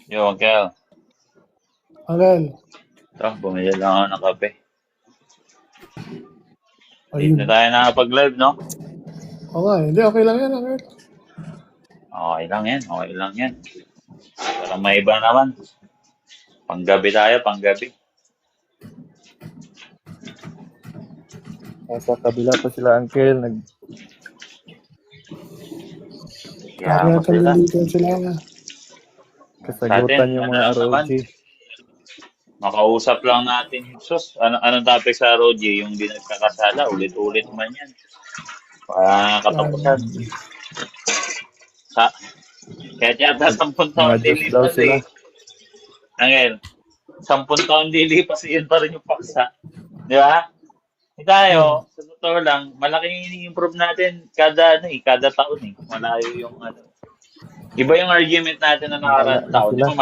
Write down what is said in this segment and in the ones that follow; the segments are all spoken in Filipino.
Yo, Kel. Aral. Ito, bumili lang ako ng kape. Late na Ayun. tayo nakapag-live, no? Oo nga, hindi, okay lang yan, okay. Okay lang yan, okay lang yan. Pero may iba naman. Panggabi tayo, panggabi. Nasa kabila pa sila, Uncle. Kaya mo Kaya sila. dito sila. Sa atin, Nagkasagutan yung ano mga lang naman, ROG. makausap lang natin. Sus, anong topic sa ROG? Yung di nagkakasala, ulit-ulit man yan. Para katapusan. Sa, kaya yata 10 taon Mga Diyos daw lilipas sila. Angel, 10 taon lilipas yun pa rin yung paksa. Di ba? Tayo, sa totoo lang, malaking ini-improve natin kada taon eh. Malayo yung ano. Iba yung argument natin na Wala nakaraang na taon. Di sila. ba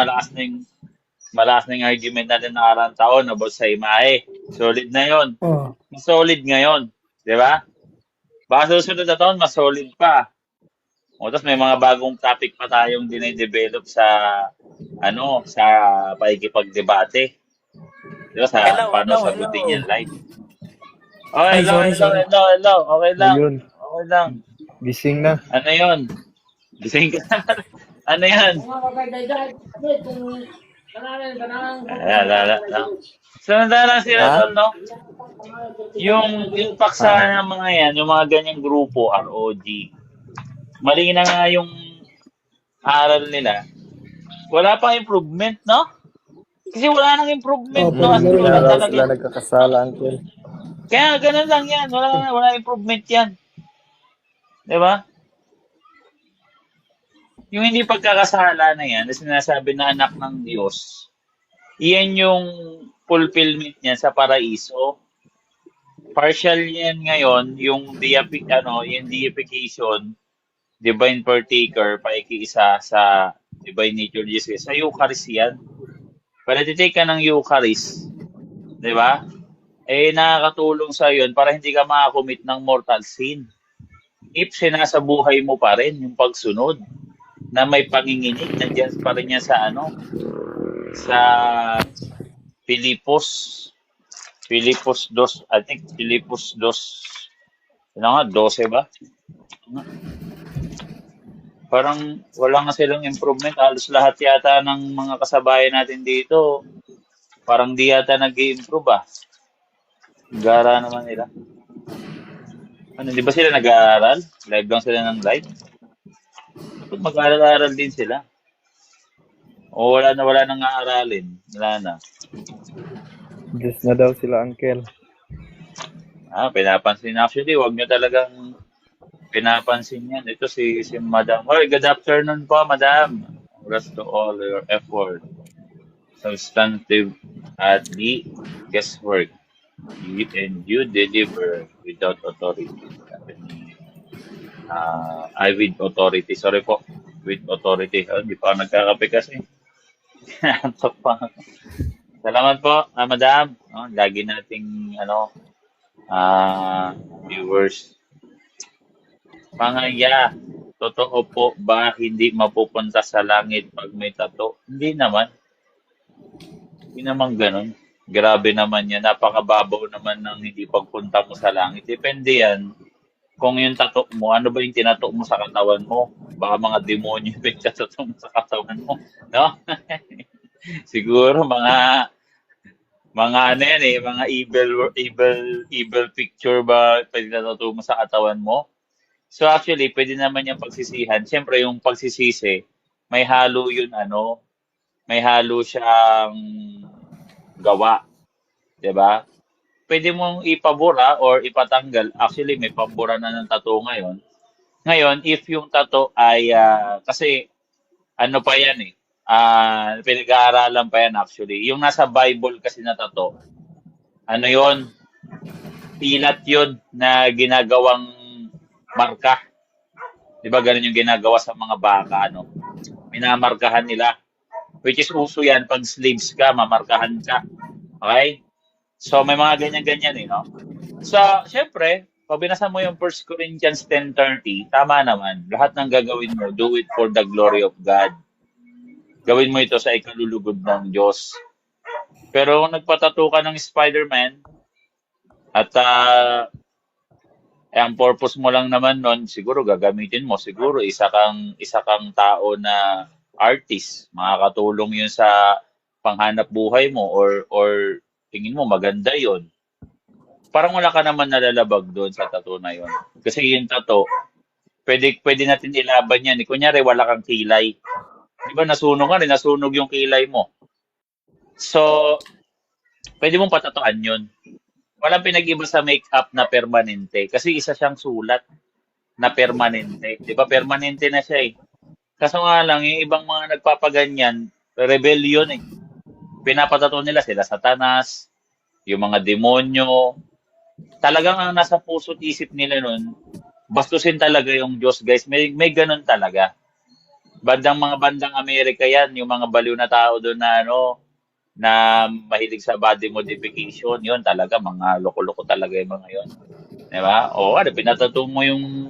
malakas na yung argument natin na nakaraang taon about sa imahe. Solid na yon. Oh, Mas solid ngayon. Di ba? Baka susunod na taon, mas solid pa. O, tapos may mga bagong topic pa tayong dine-develop sa pakikipagdebate. Di ba? Paano sagutin yan live. Oh, ay, hello. sorry. Okay lang. Ayun, Okay lang. gising na. Ano yun? Gising ka na. Ano yan? Alala. Samantala sila Ha? doon, no? Yung paksa ng mga yan, yung mga ganyang grupo, ROG, mali na nga yung aral nila. Wala pang improvement, no? Kasi wala nang improvement, Oh, no? puro As na in, rin Kaya wala yan. raw sila talaga. nagkakasala, Uncle. Kaya ganun lang yan. Wala improvement yan. Di ba? Yung hindi pagkakasala na yan, na sinasabi na anak ng Diyos, iyan yung fulfillment niya sa paraiso. Partial yan ngayon, yung deification, divine partaker, pakikiisa sa divine nature Jesus. Sa Eucharist yan. Para titake ka ng Eucharist, di ba? Nakakatulong sa yun para hindi ka makakommit ng mortal sin. If sinasabuhay mo pa rin yung pagsunod na may panginginig, nandiyan pa rin yan sa Filipos 2, I think Filipos 2, 12 ba? Parang wala nga silang improvement. Halos lahat yata ng mga kasabayan natin dito, parang di yata nag-i-improve Gara naman nila. Ano, di ba sila nag-aaral? Live lang sila ng live? Dapat mag-aaral-aaral din sila. O wala nang aaralin. Wala na. Diyos na daw sila, Uncle. Pinapansin. Actually, wag nyo talagang pinapansin yan. Ito si Madam. Oy, good afternoon po, Madam. Congrats to all your effort. Substantive at the guesswork. You deliver without authority. Sabi ni I with authority. Sorry po. With authority. Di pa ako nagkakape kasi. Antok pa. Salamat po, Madam. Lagi nating viewers. Pangaya, totoo po ba hindi mapupunta sa langit pag may tato? Hindi naman. Hindi naman ganun. Grabe naman yan. Napakababaw naman ng hindi pagpunta mo sa langit. Depende yan kung yung tato mo, ano ba yung tinato mo sa katawan mo? Baka mga demonyo yung tinato mo sa katawan mo. No? Siguro mga ano yan mga evil picture ba pinatato mo sa katawan mo? So actually, pwede naman yung pagsisihan. Siyempre, yung pagsisisi, may halo may halo siyang gawa, 'di ba? Pwede mong ipabura or ipatanggal. Actually, may pabura na ng tattoo ngayon. Ngayon, if yung tattoo ay kasi ano pa yan pinag-aaralan pa yan actually. Yung nasa Bible kasi na tattoo, ano yon? Pilat yun na ginagawang marka. 'Di ba ganun yung ginagawa sa mga baka, minamarkahan nila. Which is uso yan pag slaves ka, mamarkahan ka. Okay? So may mga ganyan-ganyan no? So, syempre, pag binasa mo yung 1 Corinthians 10:30, tama naman. Lahat ng gagawin mo, do it for the glory of God. gawin mo ito sa ikalulugod ng Diyos. Pero kung nagpatato ka ng Spider-Man at ang purpose mo lang naman nun, siguro gagamitin mo, siguro isa kang tao na artist, makakatulong yun sa panghanap buhay mo or tingin mo maganda yun. Parang wala ka naman nalalabag doon sa tattoo na yun. Kasi yung tattoo, pwede natin ilaban yan. Kunyari, wala kang kilay. Di ba nasunog ka rin, nasunog yung kilay mo. So, pwede mong patatuan yun. Walang pinag-iba sa makeup na permanente. Kasi isa siyang sulat na permanente. Di ba permanente na siya eh. Kaso nga lang, yung ibang mga nagpapaganyan, rebellion eh. Pinapatato nila sila Satanas, yung mga demonyo. Talagang ang nasa puso't isip nila nun, bastusin talaga yung Diyos, guys. May ganun talaga. Mga bandang Amerika yan, yung mga baliw na tao doon na mahilig sa body modification, yun talaga, mga loko-loko talaga yung mga yun. Di ba? O, pinatato mo yung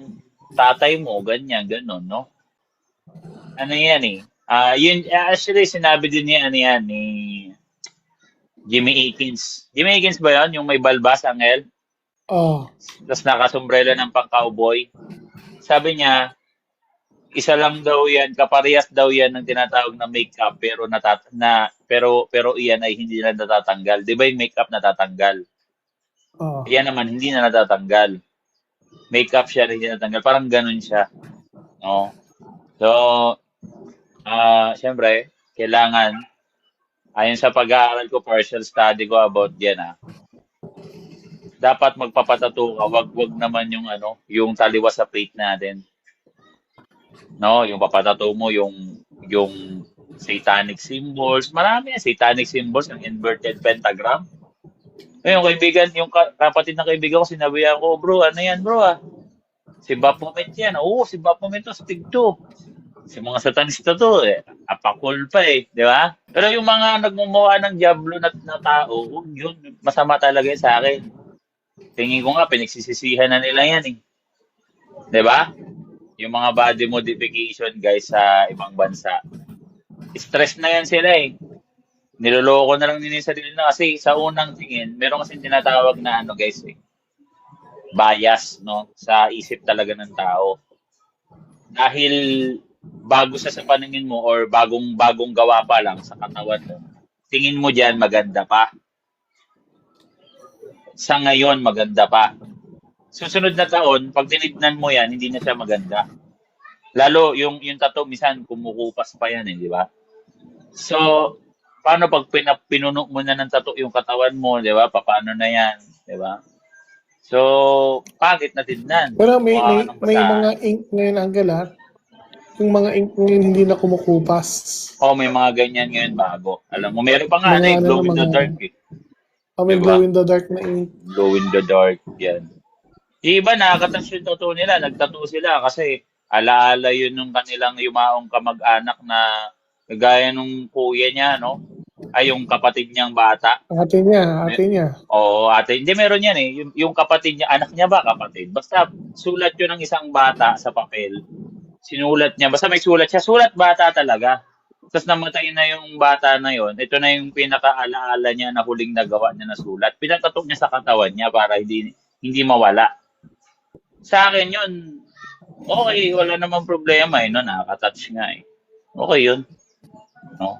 tatay mo, ganyan, ganun, no? Ano yan eh. Actually, sinabi din ni Jimmy Akins. Jimmy Akins ba yun? Yung may balbas, Angel? Oh, Tapos nakasombrero ng pang-cowboy. Sabi niya, isa lang daw yan, kaparehas daw yan ng tinatawag na makeup pero iyan ay hindi na natatanggal. 'Di ba yung makeup natatanggal? oh. Iyan naman hindi na natatanggal. Makeup siya hindi natatanggal. Parang ganun siya. No? So, syempre, kailangan ayon sa pag-aaral ko, partial study ko about yan dapat magpapatato ka, wag naman yung taliwas sa plate natin. No, yung papatato mo yung satanic symbols. Marami yan, satanic symbols, yung inverted pentagram. Yung kaibigan, yung kapatid ng kaibigan ko, sinabihan ko, bro, ano yan, bro, Si Baphomet yan. Oo, si Baphomet to, stig to. Si mga satanista to, apakul pa di ba? Pero yung mga nagmumuha ng diablo na tao, yun, masama talaga yun sa akin. Tingin ko nga, pinagsisisihan na nila yan di ba? Yung mga body modification, guys, sa ibang bansa. Stress na yan sila Niloloko na lang nila yung sarili na kasi sa unang tingin, meron kasing tinatawag na guys, bias, no? Sa isip talaga ng tao. Dahil bago sa paningin mo or bagong gawa pa lang sa katawan mo, tingin mo diyan maganda pa. Sa ngayon, maganda pa. Susunod na taon, pag tinignan mo yan, hindi na siya maganda. Lalo, yung tattoo, minsan, kumukupas pa yan, di ba? So, paano pag pinuno mo na ng tattoo yung katawan mo, di ba? Paano na yan, di ba? So, pangit na tignan. Pero may mga ink ngayon, Angel, yung mga ink ngayon hindi na kumukupas. May mga ganyan ngayon bago. Alam mo, meron pa nga glow in the dark May diba? glow in the dark na ink. Glow in the dark, yan. Yung iba, nakakatas yung tattoo nila. Nagtattoo sila kasi alaala yun nung kanilang yumaong kamag-anak na gaya nung kuya niya, no? Ay, yung kapatid niyang bata. Ate niya. Oo, ate. Hindi, meron yan yung kapatid niya, anak niya ba kapatid? Basta sulat yun ng isang bata sa papel. Sinulat niya. Basta may sulat siya. Sulat bata talaga. Tapos namatay na yung bata na yon. Ito na yung pinaka-alaala niya na huling nagawa niya na sulat. Pinatatok niya sa katawan niya para hindi mawala. Sa akin yun, okay, wala namang problema no, nakaka-touch nga Okay yun. No?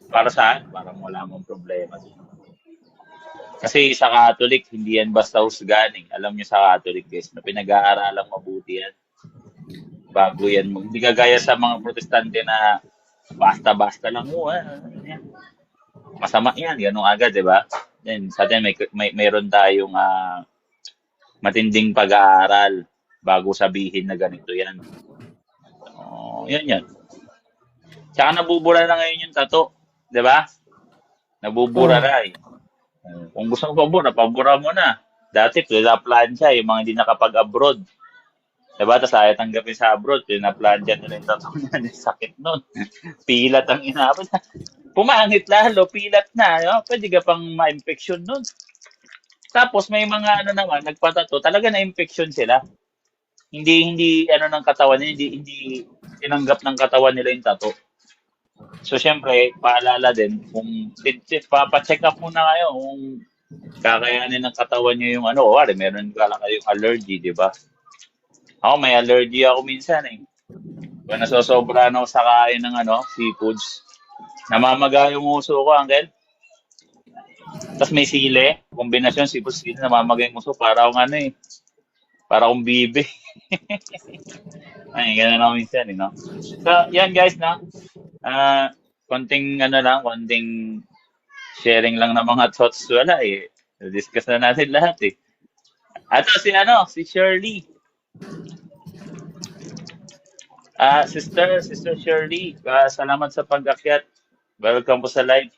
Para saan? Parang wala mong problema. Kasi sa Catholic, hindi yan basta husgan Alam niyo sa Catholic, guys, na pinag-aaralang mabuti yan. Bago yan. Hindi kagaya sa mga Protestante na basta-basta lang masama yan. Ganun agad, di ba? Then, sa atin, mayroon tayong matinding pag-aaral bago sabihin na ganito yan. Yan. Tsaka nabubura na ngayon yung tattoo. Di ba? Nabubura na Kung gusto mo pabura mo na. Dati, pinaplansya yung mga hindi nakapag-abroad. Diba? Tapos ayaw tanggapin sa abroad. Pinaplansya nila yung tattoo na. Sakit nun. Pilat ang inabot. Pumangit lalo. Pilat na. Pwede ka pang ma-infection nun. Tapos may mga naman, nagpatato. Talaga na-infection sila. Hindi ng katawan nila. Hindi tinanggap ng katawan nila yung tattoo. So, syempre, paalala din, kung papacheck up muna kayo kung kakayanin ng katawan nyo yung ano, o meron kayong allergy, di ba? Ako, may allergy ako minsan eh. Kung nasosobra na ako sa kain ng ano, seafoods, namamaga yung uso ko, Uncle. Tapos may sili, kombinasyon seafood sili, namamaga yung uso, para akong ano eh, para akong bibe. Ay, ganun ako minsan eh, no? So, yan guys, no? Konting ano lang, konting sharing lang ng mga thoughts, wala eh. Discuss na natin lahat eh. At si Shirley. Sister Shirley, salamat sa pag-akyat. Welcome po sa live.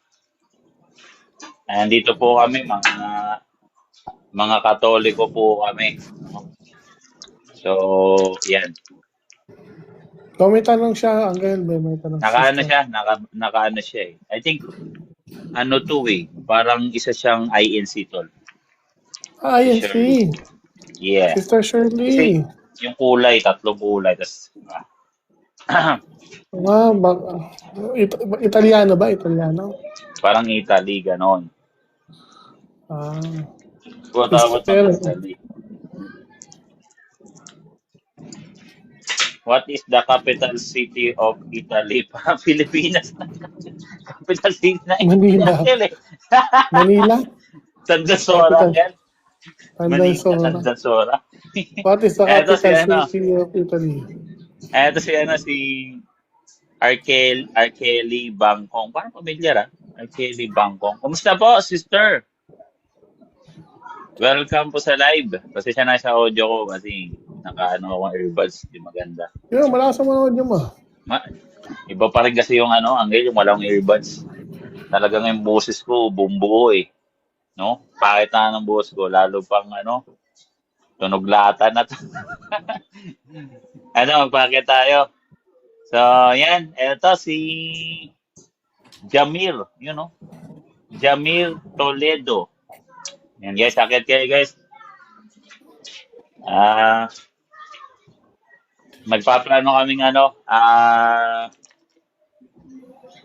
Andito po kami, mga Katoliko po kami. So, yan. So, may tanong siya, Uncle. May tanong Nakaano sister. siya, nakaano siya eh. I think, ano to eh, parang isa siyang INC tol. Ayan Shirley. si Yeah. Sister Kasi, Shirley. yung kulay, tatlong kulay. Tapos, Italiano ba? Italiano? parang Italy, ganon. Ah, What Sister. Italy? What is the capital city of Italy? Parang Pilipinas na. Capital city na Manila. Italy. Manila? Tandasora, Capital. yan. Manila, Tandansora. Tandasora. What is the Eto si capital ano, city of Italy? si Arkeli Bangkong. Parang pamilyar ah. Arkeli Bangkong. Kumusta po, sister? Welcome po sa live. Kasi siya na sa audio ko kasi nakaano akong earbuds, di maganda. Yun, malakas ang manood niyo ma. Iba pa rin kasi yung ano, Angel, yung walang earbuds. Talagang yung boses ko, bumbuo eh. No? Pakit na ng boses ko, lalo pang ano, tunog lata na to. Magpakit tayo. So, yan. Eto si Jamir, Jamir Toledo. Yan guys, akit kayo guys. Magpaplano kaming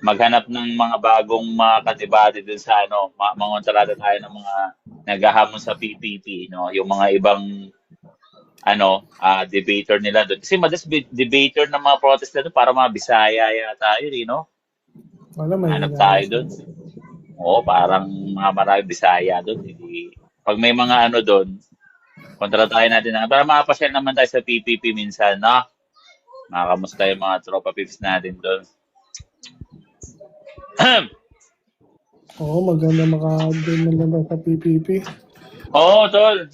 maghanap ng mga bagong mga katibati dun sa mangontrata tayo ng mga naghahamon sa PPP, no? Yung mga ibang debater nila doon. Kasi madalas debater ng mga protest na doon para mga Bisaya yata yun, no? Wala, may Hanap tayo doon. Oo, parang mga marami Bisaya doon. Pag may mga doon, kontratahin natin para makapasyal naman tayo sa PPP minsan, no? Makakamusta yung mga tropa pips natin doon. Oo, maganda maka-doon na lang sa PPP. Oo, tol.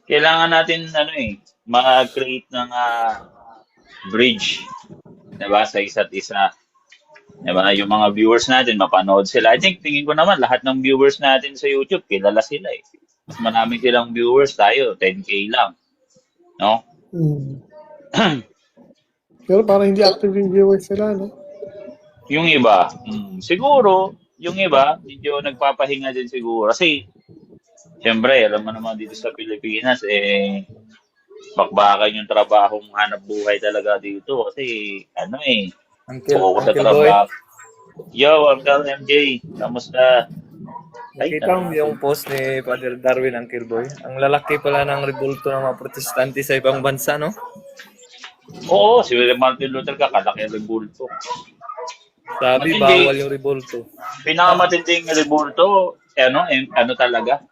Kailangan natin mag-create ng bridge, 'di ba, sa isa't isa. 'Di ba? Yung mga viewers natin mapanood sila. I think tingin ko naman lahat ng viewers natin sa YouTube kilala sila eh. Mas marami silang viewers, tayo 10K lang. No? Pero parang hindi active yung viewers sila, no? Yung iba, siguro, yung iba, medyo nagpapahinga din siguro. Kasi, siyempre, alam mo naman dito sa Pilipinas, bakbakan yung trabahong hanap buhay talaga dito. Kasi, focus sa trabaho. Yo, Uncle MJ, kamusta? Nakita mo yung post ni Father Darwin, Uncle Boy? Ang lalaki pala ng revolto ng mga protestante sa ibang bansa, no? Oo, si Martin Luther kakalaki ang revolto. Sabi, bawal yung revolto. Pinakamatinding revolto, talaga?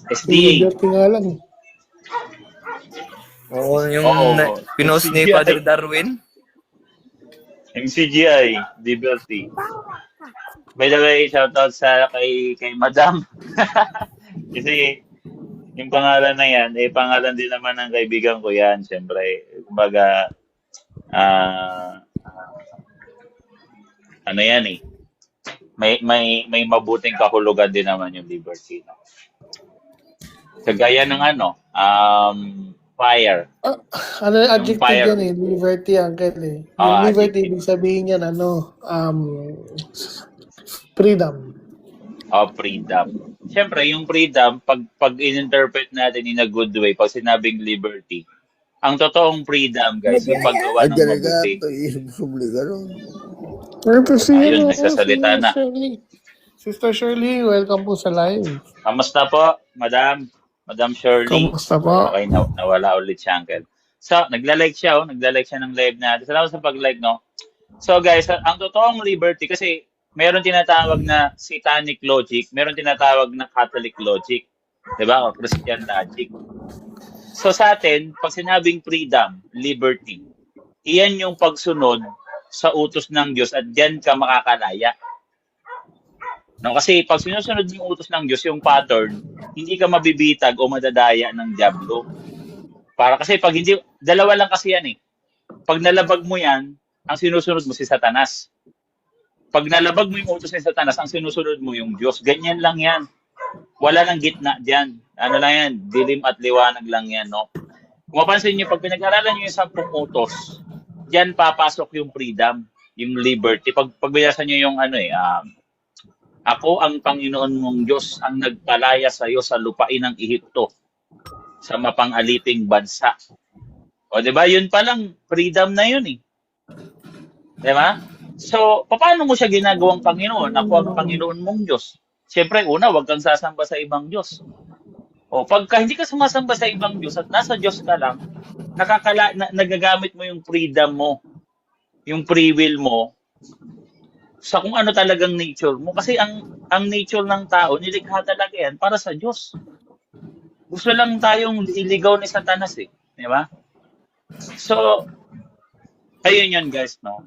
SDA. Liberty nga lang. Oo, yung pinost ni Father Darwin. MCGI, Liberty. By the way, shoutout kay Madam. Kasi yung pangalan na yan, pangalan din naman ng kaibigan ko yan, siyempre. Kumbaga, may mabuting kahulugan din naman yung Liberty, no? Kagaya ng fire. Adjective fire. yan eh, liberty, Uncle eh. Yung liberty, ibig sabihin yan, freedom. Freedom. Siyempre, yung freedom, pag in-interpret natin in a good way, pag sinabing liberty, Ang totoong freedom, guys, yung paggawa ng mabuti. Agaraga, subli ka ron. Ito si, Ayun, ano, nagsasalita si na. Shirley. Sister Shirley, welcome po sa live. Kamusta po, Madam? Madam Shirley. Kamusta po? Okay, nawala ulit siya, Uncle. So, nagla-like siya, nagla-like siya ng live natin. Salamat sa pag-like, no? So, guys, ang totoong liberty, kasi meron tinatawag na satanic logic, meron tinatawag na Catholic logic, di ba? O Christian logic. So, sa atin, pag sinabing freedom, liberty, iyan yung pagsunod sa utos ng Diyos at diyan ka makakalaya. No, kasi pag sinusunod mo yung utos ng Diyos, yung pattern, hindi ka mabibitag o madadaya ng diablo. Para kasi pag hindi, dalawa lang kasi yan eh. Pag nalabag mo yan, ang sinusunod mo si Satanas. Pag nalabag mo yung utos ni Satanas, ang sinusunod mo yung Diyos. Ganyan lang yan. Wala nang gitna dyan. Ano lang yan, dilim at liwanag lang yan, no? Kung mapansin nyo, pag pinag-aralan nyo yung 10 utos, dyan papasok yung freedom, yung liberty. Pag binasa nyo yung ako ang Panginoon mong Diyos ang nagpalaya sa iyo sa lupain ng Ehipto, sa mapang-aliping bansa. O, di ba? Yun palang, freedom na yun eh. Di ba? So, paano mo siya ginagawang Panginoon? Ako ang Panginoon mong Diyos. Siyempre, una, huwag kang sasamba sa ibang Diyos. O, pagka hindi ka sumasamba sa ibang Diyos at nasa Diyos ka lang, nagagamit mo yung freedom mo, yung free will mo, sa kung ano talagang nature mo. Kasi ang nature ng tao, nilikha talaga yan para sa Diyos. Gusto lang tayong iligaw ni Satanas eh. Di ba? So, ayun yun guys, no?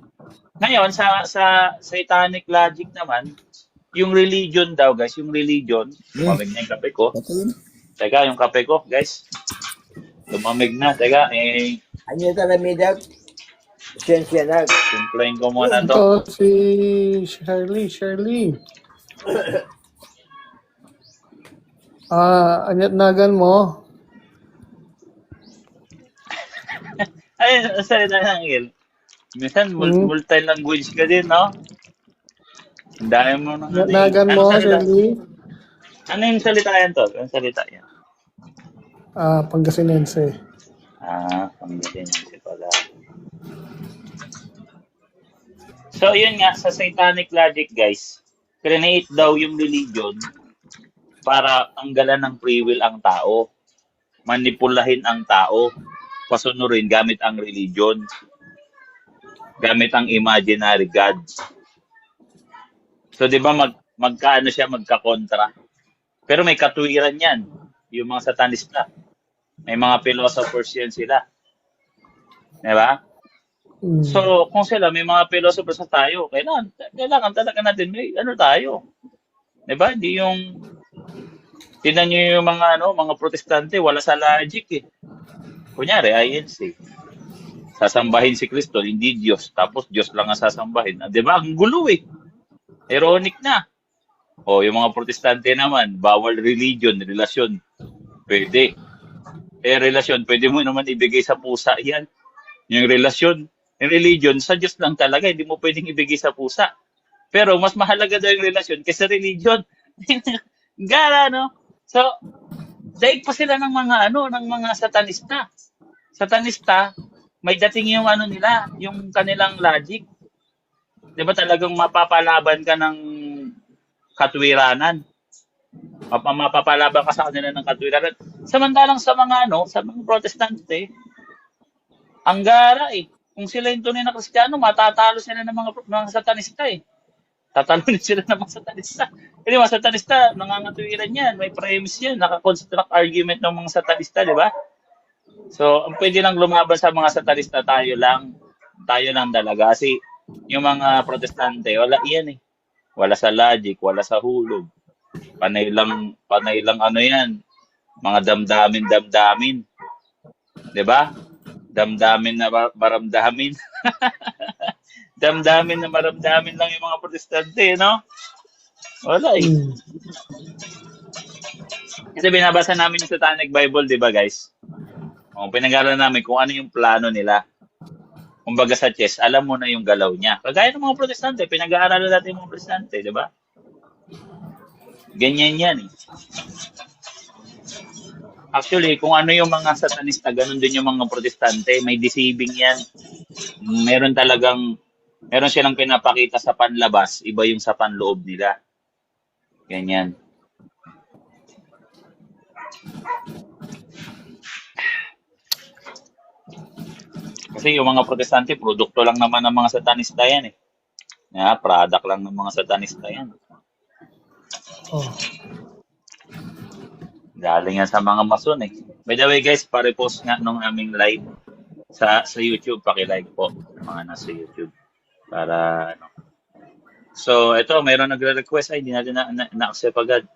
Ngayon, sa satanic logic naman, yung religion daw guys, yung religion, lumamig na yung kape ko. Teka, yung kape ko, guys. Lumamig na. Teka, Ano yung talamidag? Siyensya na. simplahin ko muna to. Ito si Shirley. Anyat nagan mo. Ay, salita ng Il. Minsan, multi-language ka din, no? Ang dami mo nang Anyat nagan mo, Shirley. Ano yung salita yan to? Anong salita yan? Pangasinense. Panggatin si pala. So, yun nga, sa satanic logic, guys, create daw yung religion para tanggalan ng free will ang tao, manipulahin ang tao, pasunurin gamit ang religion, gamit ang imaginary gods. So, di ba, magkaano siya, magkakontra. Pero may katuwiran yan, yung mga satanista. May mga philosophers yan sila. Di ba? So, kung sila, may mga philosophers sa tayo, kailangan talaga natin, may ano tayo. Diba? Hindi yung, tinan nyo yung mga protestante, wala sa logic eh. Kunyari, INC. Sasambahin si Kristo, hindi Diyos. Tapos Diyos lang ang sasambahin. Diba? Ang gulo eh. Ironic na. O, yung mga protestante naman, bawal religion, relasyon. Pwede. Relasyon, pwede mo naman ibigay sa pusa yan. Yung relasyon, yung religion, sa Diyos lang talaga, hindi mo pwedeng ibigay sa pusa. Pero mas mahalaga daw yung relasyon kaysa religion. Gara, no? So, daig pa sila ng mga satanista. Satanista, may dating yung nila, yung kanilang logic. Di ba talagang mapapalaban ka ng katwiranan? Mapapalaban ka sa kanila ng katwiranan. Samantalang sa mga protestante, ang gara eh. Kung sila yung tunay na Kristiyano, matatalo sila ng mga satanista eh. Tatalunin sila ng mga satanista. Kasi mga satanista, nangangatuwiran yan. May premise yan. Naka-construct argument ng mga satanista, di ba? So, ang pwede lang lumaban sa mga satanista, tayo lang talaga. Kasi yung mga protestante, wala yan eh. Wala sa logic, wala sa hulog. Panay lang yan. Mga damdamin. Di ba? Damdamin na maramdamin. Damdamin na maramdamin lang yung mga protestante, no? Wala eh. Kasi binabasa namin yung Satanic Bible, di ba guys? Pinag-aralan namin kung ano yung plano nila. Kumbaga sa chess, alam mo na yung galaw niya. Kagaya ng mga protestante, pinag-aaralan natin yung mga protestante, di ba? Ganyan yan eh. Actually, kung ano yung mga satanista, ganun din yung mga protestante. May deceiving yan. Meron silang pinapakita sa panlabas, iba yung sa panloob nila. Ganyan. Kasi yung mga protestante, produkto lang naman ng mga satanista yan eh. Product lang ng mga satanista yan. Oh. Galing yan sa mga mason eh. By the way guys, pare-post nga nung aming live sa YouTube. Paki-like po mga nasa YouTube. Para ano. So, ito, mayroon nagre-request. Ay, hindi natin na-accept agad.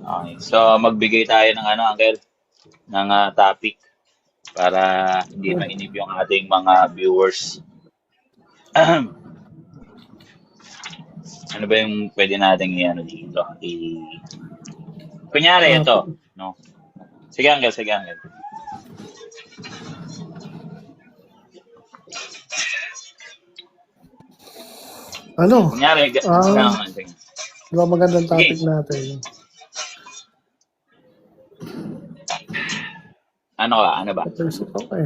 Okay. So, magbigay tayo ng Uncle, ng topic para hindi mainip yung ating mga viewers. Ano ba yung pwede nating i-ano dito? Kunyari, ito. No? Sige, Uncle. Ano? Kunyari, sige. Diba magandang topic natin? Ano ba? Okay.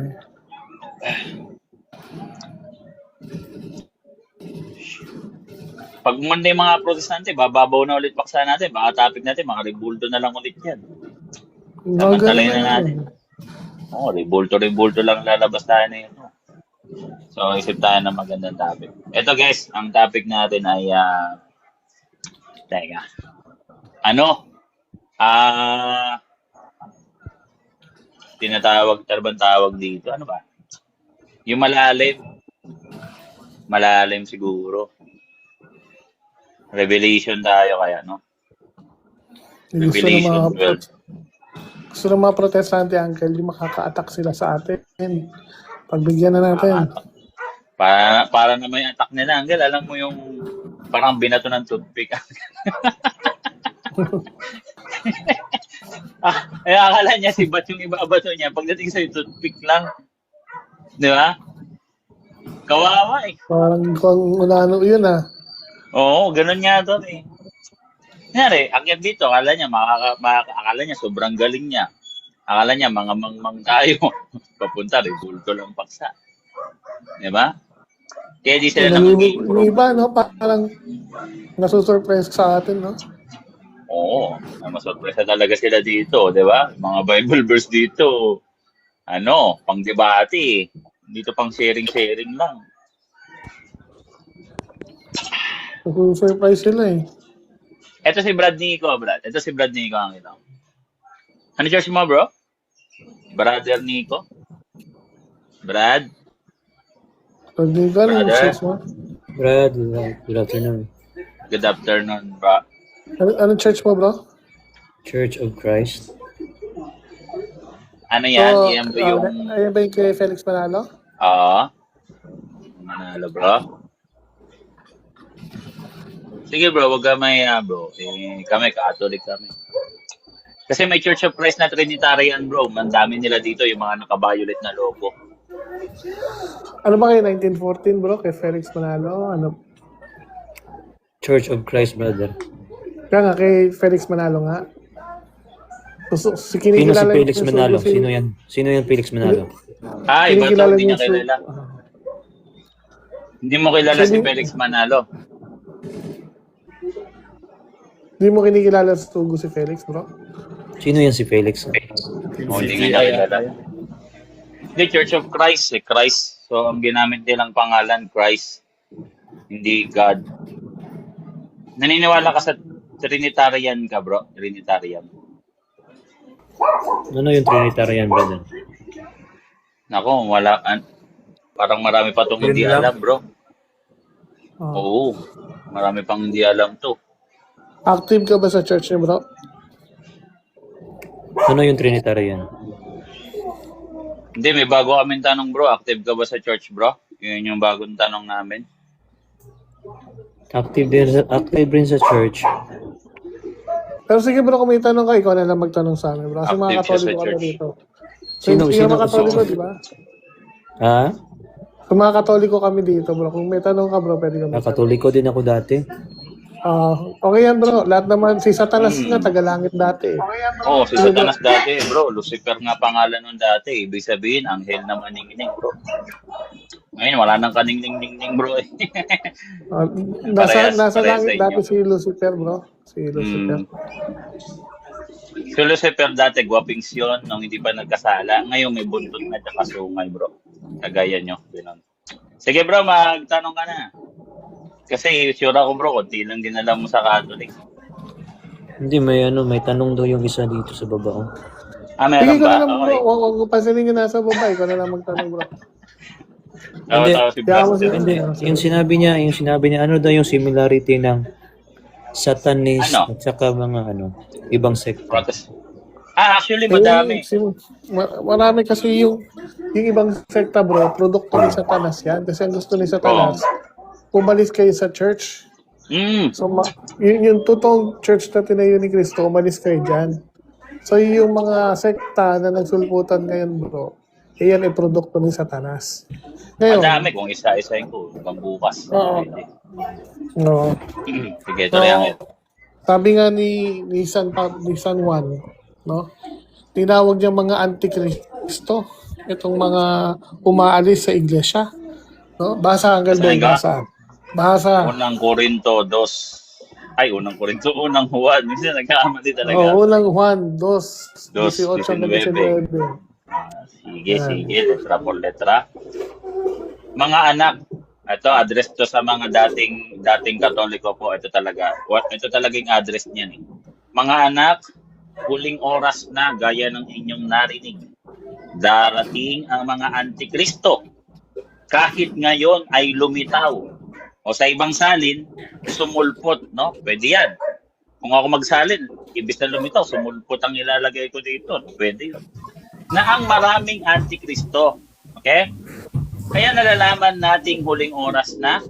Pag Monday mga protestante, bababaw na ulit paksa natin. Baka topic natin, mga rebulto na lang ulit yan. Samantalayin na natin. Oo, rebulto lang lalabas tayo na yun. So, isip tayo ng magandang topic. Ito guys, ang topic natin ay, teka. Tarbang-tawag dito. Ano ba? Yung malalim. Malalim siguro. Revelation tayo kaya, no? Revelation 12. Gusto ng mga protestante, Uncle, yung makaka-attack sila sa atin. Pagbigyan na natin. Para na may attack nila, Uncle. Alam mo yung parang binato ng toothpick. Akala niya si Bat yung iba-bato niya. Pagdating sa toothpick lang. Di ba? Kawawa eh. Parang kung unano yun Oo, ganun nga doon eh. Kunyari, akyat dito, akala niya sobrang galing niya. Akala niya mga mangmang tayo. Papunta, rebulto lang paksa. Di ba? Kaya di sila yung nag-improve. iba, no? Parang nasusurprise sa atin, no? Oo, masurpresa talaga sila dito, di ba? Mga Bible verse dito, pang debate. Dito pang sharing lang. Nasusurprise sila eh. Ito si Brad Nico ang ito. Ano church mo, bro? Brother Nico? Brad? Pwede ka lang, Brother? church mo. Brad, good afternoon. Good afternoon, bro. Anong church mo, bro? Church of Christ. Ano yan? Yan ba yung... Ayan ba yung kay Felix Manalo? Manalo, bro. Sige, bro. Wag ka maya, bro. Kami, Catholic kami. Kasi may Church of Christ na Trinitarian, bro. Mandami nila dito yung mga naka-violet na logo. Ano ba kayo 1914, bro? Kay Felix Manalo? Church of Christ, brother. Kaya nga, kay Felix Manalo nga. Sino si Felix Manalo? Sino yan Felix Manalo? Iba to, hindi niya kilala. Hindi mo kilala si Felix Manalo. Hindi mo kinikilala sa Tugo si Felix, bro? Sino yan si Felix? Hindi nga niya kilala. Hindi, Church of Christ. Christ. So, ang ginamit nilang pangalan, Christ. Hindi God. Naniniwala ka sa Trinitarian ka, bro? Trinitarian. Ano yung Trinitarian, brother? Nako, wala. Parang marami pa itong hindi alam, bro. Oo. Marami pang hindi alam to. Active ka ba sa church niya, bro? Ano yung Trinitarian? Hindi, may bago kaming tanong, bro. Active ka ba sa church, bro? Yun yung bagong tanong namin. Active rin sa church. Pero sige, bro, kung may tanong ka, ikaw na lang magtanong sa amin, bro. Kasi mga Active siya sa Katoliko kami church. dito. Sino- Mga Katoliko, di ba? Ha? Kung mga Katoliko kami dito, bro. Kung may tanong ka, bro, pwede ka magtanong. Katoliko din ako dati. Okay yan bro. Lahat naman, si Satanas nga, tagalangit dati. Oo, si Satanas dati, bro. Lucifer nga pangalan nun dati. Ibig sabihin, anghel na maningning, bro. Ngayon, wala nang kaningning-ningning, bro. Nasa parehas langit sa dati inyo. si Lucifer bro. Si Lucifer. Si Lucifer dati, guwapings yun nung hindi pa nagkasala. Ngayon, may buntot na tsaka sungay, bro. Kagaya nyo. Ganun. Sige, bro, magtanong ka na. Kasi sure ako, bro, konti lang din alam mo sa Catholic. Hindi, may tanong daw yung isa dito sa baba. Oh. Sige Meron ko ba? na lang bro. Okay. Huwag ko pansinin yung nasa baba. Ikaw na lang magtanong bro. Hindi. Si Kaya mo Pastor. Hindi, yung sinabi niya, ano daw yung similarity ng Satanist Ano? at saka mga ibang sekta. Protest. Actually, madami. Marami kasi yung ibang sekta bro, produkto ni Satanas yan. Kasi ang gusto ni Satanas, umalis kayo sa church. So, yung totoong church na tinayo ni Cristo, umalis kayo dyan. So, yung mga sekta na nagsulputan ngayon bro, yan ay produkto ni Satanas. Ngayon, Madami kung isa-isahin ko. Hanggang bukas. Oo. no, Sige, tuloy ang ito. sabi nga ni San Juan, no? Tinawag niya mga antikristo, itong mga umaalis sa iglesia. No? Basa ang Saan ka? Basa. Unang Korinto 2. Ay, unang Korinto. Unang Juan. Minsan nagkakamali talaga. Unang Juan 2, 18, 18-19. Sige. Letra por letra. Mga anak, ito address to sa mga dating Katoliko po. Ito talaga yung address niyan. Mga anak, huling oras na gaya ng inyong narinig. Darating ang mga antikristo. Kahit ngayon ay lumitaw. O sa ibang salin, sumulpot, no? Pwede yan. Kung ako magsalin, ibig na lumitaw, sumulpot ang ilalagay ko dito. Pwede yun. Na ang maraming antikristo. Okay? Kaya nalalaman nating huling oras na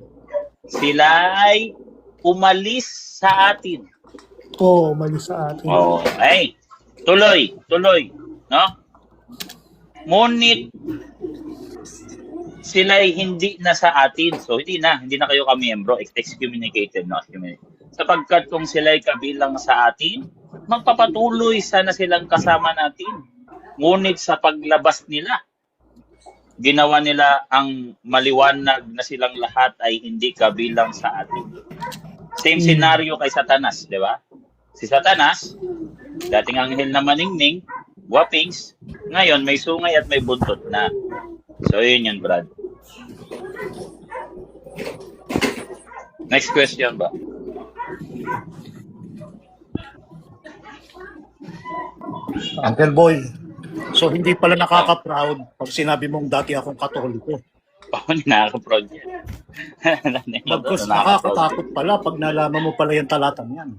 sila ay umalis sa atin. Umalis sa atin. Ay, tuloy, no? Ngunit sila ay hindi na sa atin. So, hindi na kayo kamiyembro. Excommunicated, no? Sapagkat kung sila ay kabilang sa atin, magpapatuloy sana silang kasama natin. Ngunit sa paglabas nila, ginawa nila ang maliwanag na silang lahat ay hindi kabilang sa atin. Same scenario kay Satanas, di ba? Si Satanas, dating anghel na maningning, guwapings, ngayon may sungay at may buntot na. So, yun, Brad. Next question ba? Uncle Boy, so hindi pala nakaka-proud pag sinabi mong dati akong Katoliko. Hindi nakaka-proud yan. Bagkus nakakatakot pala pag nalaman mo pala yung talatang yan.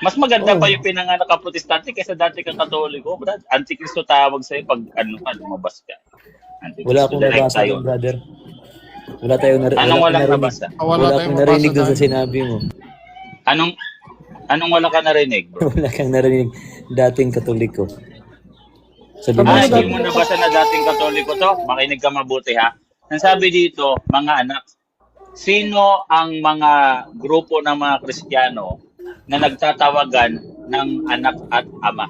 Mas maganda pa yung pinanganak ka protestante kaysa dati kang Katoliko, Brad. Antikristo tawag sa'yo pag lumabas ka. Wala akong nabasa doon, brother. Wala tayong Anong walang nabasa? Wala akong narinig doon sa sinabi mo. Anong wala ka narinig, bro? Wala kang narinig dating Katoliko. Hindi mo nabasa na dating Katoliko to? Makinig ka mabuti, ha? Ang sabi dito, mga anak, sino ang mga grupo ng mga Kristiyano na nagtatawagan ng anak at ama?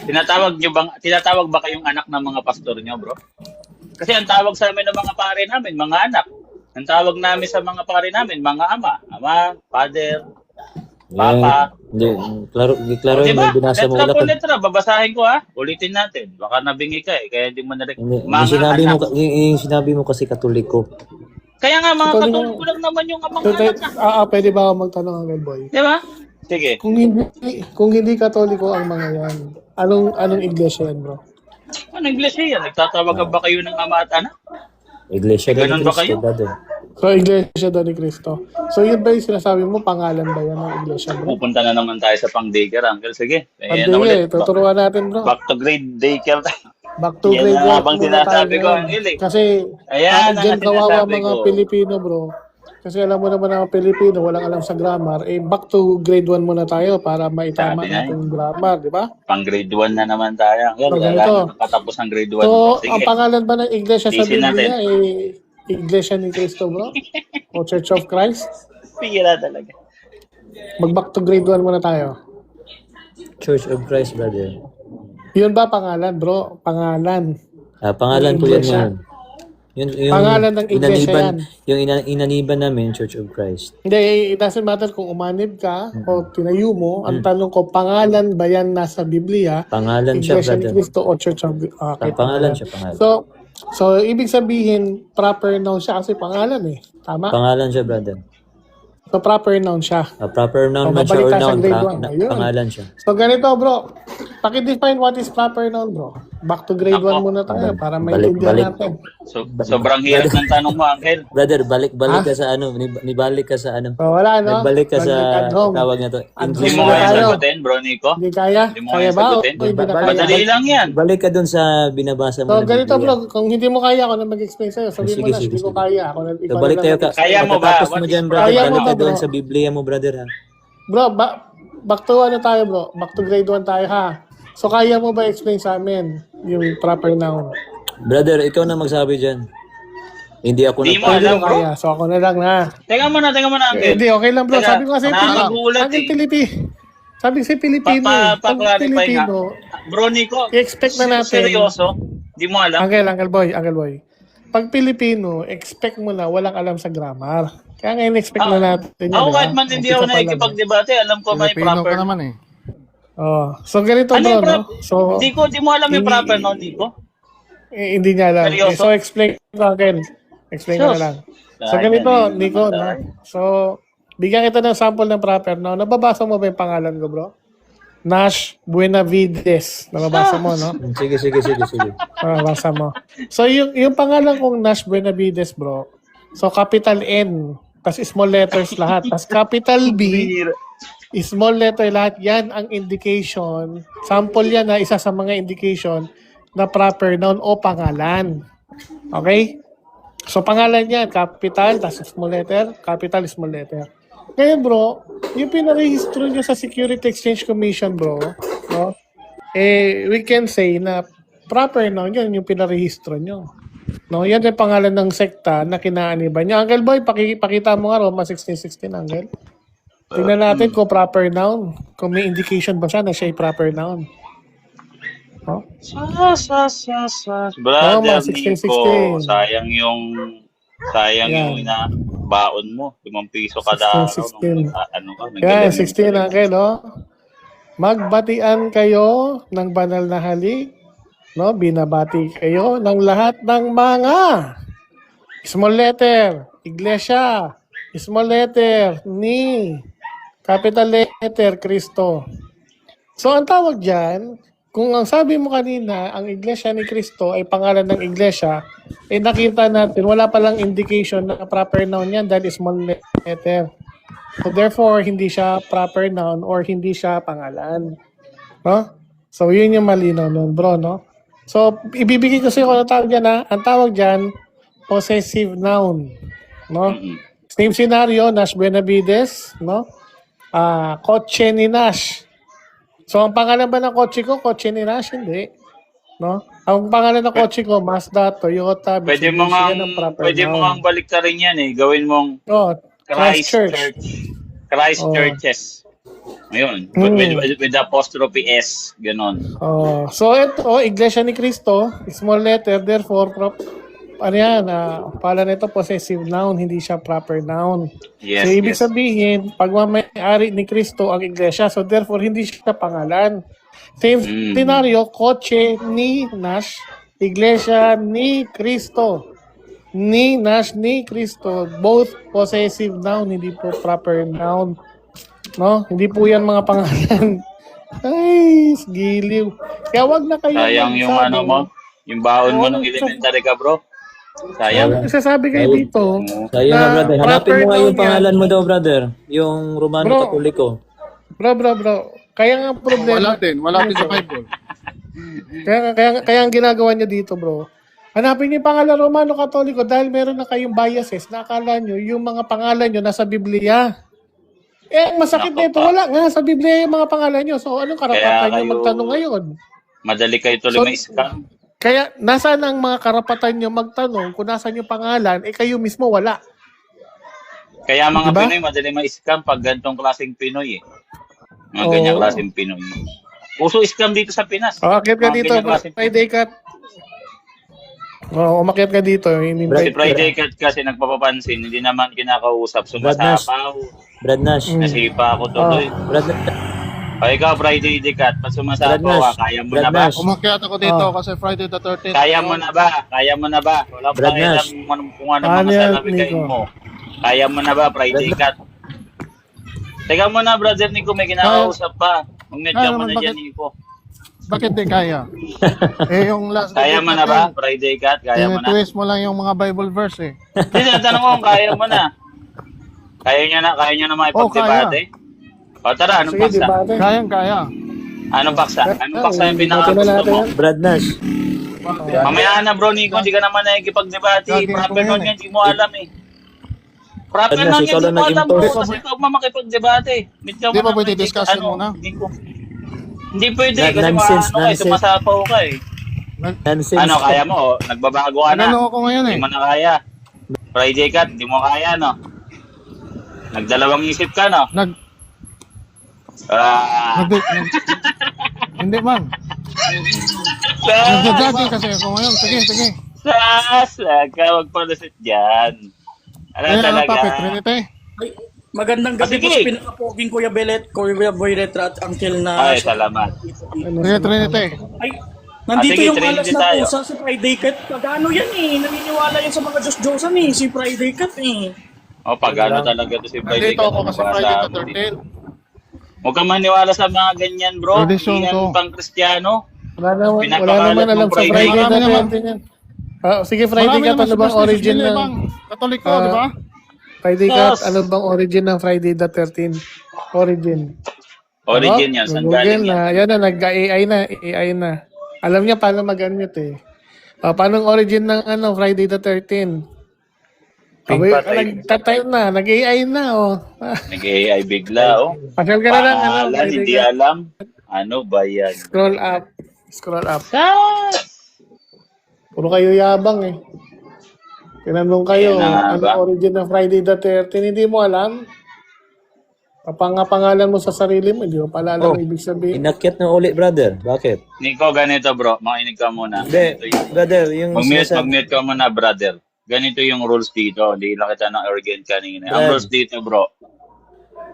Tinatawag ba kayong anak ng mga pastor nyo, bro? Kasi ang tawag sa amin ng mga pare namin, mga anak. Ang tawag namin sa mga pare namin, mga ama, father, papa. Hindi, klaro yung Diba? binasa mo. Letra po letra, babasahin ko, ha? Ulitin natin. Baka nabingi ka kaya hindi mo narinig. Yung sinabi mo kasi Katoliko. Kaya nga, mga Katoliko lang naman yung mga anak. Pwede ba ako magtanong, Uncle Boy? Diba? Sige. Kung hindi Katoliko ang mga yan, anong iglesia yan, bro? Anong iglesia yan? Nagtatawagan ba kayo ng ama at anak? Iglesia Ganun ni ba Cristo, kayo? brother. So, iglesia daw ni Cristo. So, yun ba yung sinasabi mo? Pangalan ba yan ng iglesia, bro? Pupunta na naman tayo sa pang-daycare, Uncle. Sige. Pag-daycare, tuturuan natin, bro. Back to grade daycare tayo. Back to Yan grade ang 1 habang muna tayo sinasabi ko, ngayon. Angel, eh. Kasi, Ayan ang dyan kawawa sinasabi mga ko. Pilipino, bro. Kasi alam mo naman ang Pilipino, walang alam sa grammar. Back to grade 1 muna tayo para maitama Sabi na natin yung grammar, di ba? Pang grade 1 na naman tayo. So, Wala ganito. na katapos ng grade 1. So, Sige. ang pangalan ba ng iglesia sa Tiisin Biblia, Iglesia ni Cristo, bro? O Church of Christ? Pira talaga. Mag-back to grade 1 muna tayo. Church of Christ, brother. Yun ba pangalan, bro? Pangalan. Pangalan ko yan Iglesia. ngayon. Yung Pangalan ng iglesia yan. Yung inaniban namin, Church of Christ. Hindi, it doesn't matter kung umanib ka o tinayo mo. Ang tanong ko, pangalan ba yan nasa Biblia? Pangalan siya, Iglesia ni brother. Cristo o Church of okay, Pangalan siya, pangalan. So, ibig sabihin, proper noun siya kasi pangalan eh. Tama? Pangalan siya, brother. So, proper noun siya. Proper noun man siya babalik or tayo sa noun, grade 1. Ayun. pangalan siya. So, ganito bro. Paki-define what is proper noun, bro. Back to grade 1 muna tayo para maintindihan natin. So, sobrang hirap ng tanong mo, Uncle. Brother, balik ka sa ano, nibalik ka sa ano. So, wala, no? Nagbalik ka sa at home. tawag na to. Hindi English mo muna kaya tayo. sagutin, bro, Nico? Hindi kaya? Hindi mo Kaya kaya ba? sagutin? O hindi na kaya? Madali lang yan. Balik ka dun sa binabasa mo So, na ganito Biblia. bro. Kung hindi mo kaya, ako na mag-explain sa'yo. Sabihin mo Sige, na, sige, hindi ko sige. kaya. Ako na, So, balik tayo ka. Kaya mo ba? Pagkatapos mo What dyan, is- brother. Kaya mo Balik ba, ka dun bro? sa Biblia mo, brother, ha? Bro, back to ano tayo bro? Back to grade 1 tayo ha. So, kaya mo ba explain sa amin yung proper noun? Brother, ikaw na magsabi dyan. Hindi ako Di na... mo Hindi alam, ko bro. kaya. So, ako na lang na. Teka muna, Uncle. Hindi, okay lang bro. Teka, Sabi ko kasi nakakagulat Uncle eh. Pilipino. Sabi kasi Pilipino. Pag Pa-clarify nga. Pilipino, Bro, Nico. i-expect na natin. Seryoso? Di mo alam? Uncle boy. Pag Pilipino, expect mo na walang alam sa grammar. Kaya nga in-expect na natin. yun, Ako di ba? kahit man hindi Umpisa ako pa lang. nakikipagdebate, alam ko may proper. Oh. So, ganito Ano bro, yung no? So, Di mo alam yung proper noun, Nico? hindi niya alam. Seryoso? So, explain ko again. Explain ko na Sus. lang. So, ganito, Dahil- Nico, no? So, bigyan kita ng sample ng proper noun. Nababasa mo ba yung pangalan ko, bro? Nash Buenavides. Nababasa mo, no? Sige. Nababasa mo. So, yung pangalan kong Nash Buenavides, bro. So, capital N. Tas small letters lahat. Tas capital B. Small letter lahat. Yan ang indication. Sample yan na isa sa mga indication na proper noun o pangalan. Okay? So, pangalan yan, capital, tas small letter, capital, small letter. Ngayon, bro, yung pinarehistro nyo sa Security Exchange Commission, bro, no? We can say na proper noun yun, yung pinarehistro nyo. No, yan yung pangalan ng sekta na kinaaniban niya. Uncle Boy, pakita mo nga Roma 16:16, Uncle. Tingnan natin kung proper noun. Kung may indication ba siya na siya ay proper noun. No? Brother Tama, Nico, 16. sayang yung baon mo. 5 piso kada 16. ano ka. Yan, 16 Uncle, no? Magbatian kayo ng banal na halik. No? Binabati kayo ng lahat ng mga small letter, iglesia, small letter, ni, capital letter, Kristo. So, ang tawag dyan, kung ang sabi mo kanina, ang iglesia ni Kristo ay pangalan ng iglesia, nakita natin, wala palang indication na proper noun yan dahil small letter. So, therefore, hindi siya proper noun or hindi siya pangalan. No? So, yun yung malinaw nun, bro, no? So, ibibigay ko sa'yo kung ang tawag dyan, ha? Ang tawag dyan, possessive noun. No? Same scenario, Nash Benavides, no? Kotse ni Nash. So, ang pangalan ba ng kotse ko, kotse ni Nash? Hindi. No? Ang pangalan ng kotse ko, Mazda, Toyota, Pwede mo yan ang proper noun. balik ka rin yan eh. Gawin mong Oh, Christchurch. Christchurches. Ayun. With apostrophe S. Ganon. Oh, so ito, Iglesia ni Cristo, small letter, therefore, pala nito possessive noun, hindi siya proper noun. Yes, So, ibig yes. sabihin, pagmamayari ni Cristo ang Iglesia, so therefore, hindi siya pangalan. Same scenario, kotse ni Nash, Iglesia ni Cristo. Ni Nash, ni Cristo, both possessive noun, hindi po proper noun. No? Hindi po yan mga pangalan. Ay, giliw. Kaya wag na kayo Sayang yung magsabi. ano mo. Yung baon mo nung elementary ka, bro. Sayang. Sasabi kayo dito, Sayang na, brother. Hanapin proper mo nga noun yung pangalan mo daw, brother. Yung Romano Bro. Katoliko. Bro. Kaya nga ang problema. Wala din sa Bible. Kaya ang ginagawa niya dito, bro. Hanapin niyo yung pangalan Romano Katoliko dahil meron na kayong biases na akala niyo yung mga pangalan niyo nasa Biblia. Ang masakit Nako nito, pa. wala nga sa Biblia yung mga pangalan niyo. So, anong karapatan Kaya niyo kayo- magtanong ngayon? Madali kayo tuloy may scam. Kaya nasaan ang mga karapatan nyo magtanong kung nasaan yung pangalan, kayo mismo wala. Kaya mga Diba? Pinoy, madali ma-scam pag gantong klaseng Pinoy eh. Mga Oo. ganyang klaseng Pinoy. Uso scam dito sa Pinas. Akit ka Mga dito, ganyang klaseng Friday Cat. Umakyat ka dito. Si In-invite ka. Friday Cat kasi nagpapapansin, hindi naman kinakausap, sumasapaw, Brad Nash. nasipa ako tuloy. Brad Nash. O ikaw, Friday the Cat, pag sumasapaw Brad ka, kaya mo Brad na ba? Nash. Umakyat ako dito kasi Friday the 13th. Kaya mo na ba? Kaya mo na ba? Wala pa Brad kailan Nash. kung ano Ano mga yan, salabikain Nico? mo. Kaya mo na ba, Friday Cat? Teka muna, brother Nico, may kinakausap pa. Mag-medya Kaya mo naman, na dyan, bakit? Nico. Bakit di kaya? Yung last Kaya mo na ba, Friday Cat? Kaya mo na? Tinitwist mo lang yung mga Bible verse eh. Hindi, tanong ko kung kaya mo na. Kaya nyo na makipagdebate? O tara, anong Sige, paksa? debate. Kaya. Anong paksa? Anong paksa yung Debate na pinakagusto natin mo? yan. Brad Nash. Mamaya na bro, Nico, hindi ka naman nakikipagdebate. Lagi Proper ako nun yan yan, hindi mo alam eh. Proper Ano, nun ikaw yan, hindi lang mo alam bro. nag-impose. Kasi ikaw makipagdebate. Meet ka Di ba muna, pwede discussion muna? Hindi pwede, kasi Nonsense, ano ka eh, nonsense. sumasapaw ka eh. Nonsense. Ano, kaya mo? Nagbabago ka na. Ano ako ngayon eh. Hindi mo na kaya. Friday Cat, hindi mo kaya, no? Nagdalawang isip ka, no? Hindi man. Nagja-jogging kasi ako ngayon. Sige. Sasag ka, magpalusit dyan. Ano Ano talaga? topic, Trinity? Ay, magandang gabi Sige. po sa pinakapoging Kuya Boylet at Uncle na... Ay, salamat. Sige, Trinity. Ay, nandito Sige, yung Trinity alas na tayo. pusa si Friday Cat. Pagano yan eh, naniniwala yan sa mga Diyos-Diyosan eh, si Friday Cat eh. O, pag ano talaga to si Friday Nandito Cat. ako kasi Friday the 13th. Huwag ka maniwala sa mga ganyan, bro. Tradisyon Hindi yan to. pang Kristiyano. Wala Pinapakalat naman alam ng sa Friday. Friday Marami na naman. natin yan. Sige, Friday Marami Cat, naman ano bang superstitious origin nila, ng... ibang Katoliko, di ba? Friday Cat, Yes. ano bang origin ng Friday the 13th? Origin. Origin yan, saan galing yan? Yan na, AI na. Alam niya paano mag-unmute eh. Paano ang origin ng Friday the 13th? Pink Abay, patay. nag-type na, nag-AI na oh. Nag-AI bigla, oh. Pasyal ka na lang, Pangalan, Friday hindi Cat. alam. Ano ba yan? Scroll up. Puro kayo yabang eh. Tinanong kayo, Yan na ano ba? origin ng Friday the 13th? Hindi mo alam? Pangalan mo sa sarili mo, hindi mo pala alam ang ibig sabihin. Inakyat na uli, brother. Bakit? Nico, ganito bro. Makinig ka muna. Ganito Hindi, yung- brother, yung Mag-mute ka muna, brother. Ganito yung rules dito. Hindi lang kita ng arrogant kanina. Ang Brad. rules dito, bro.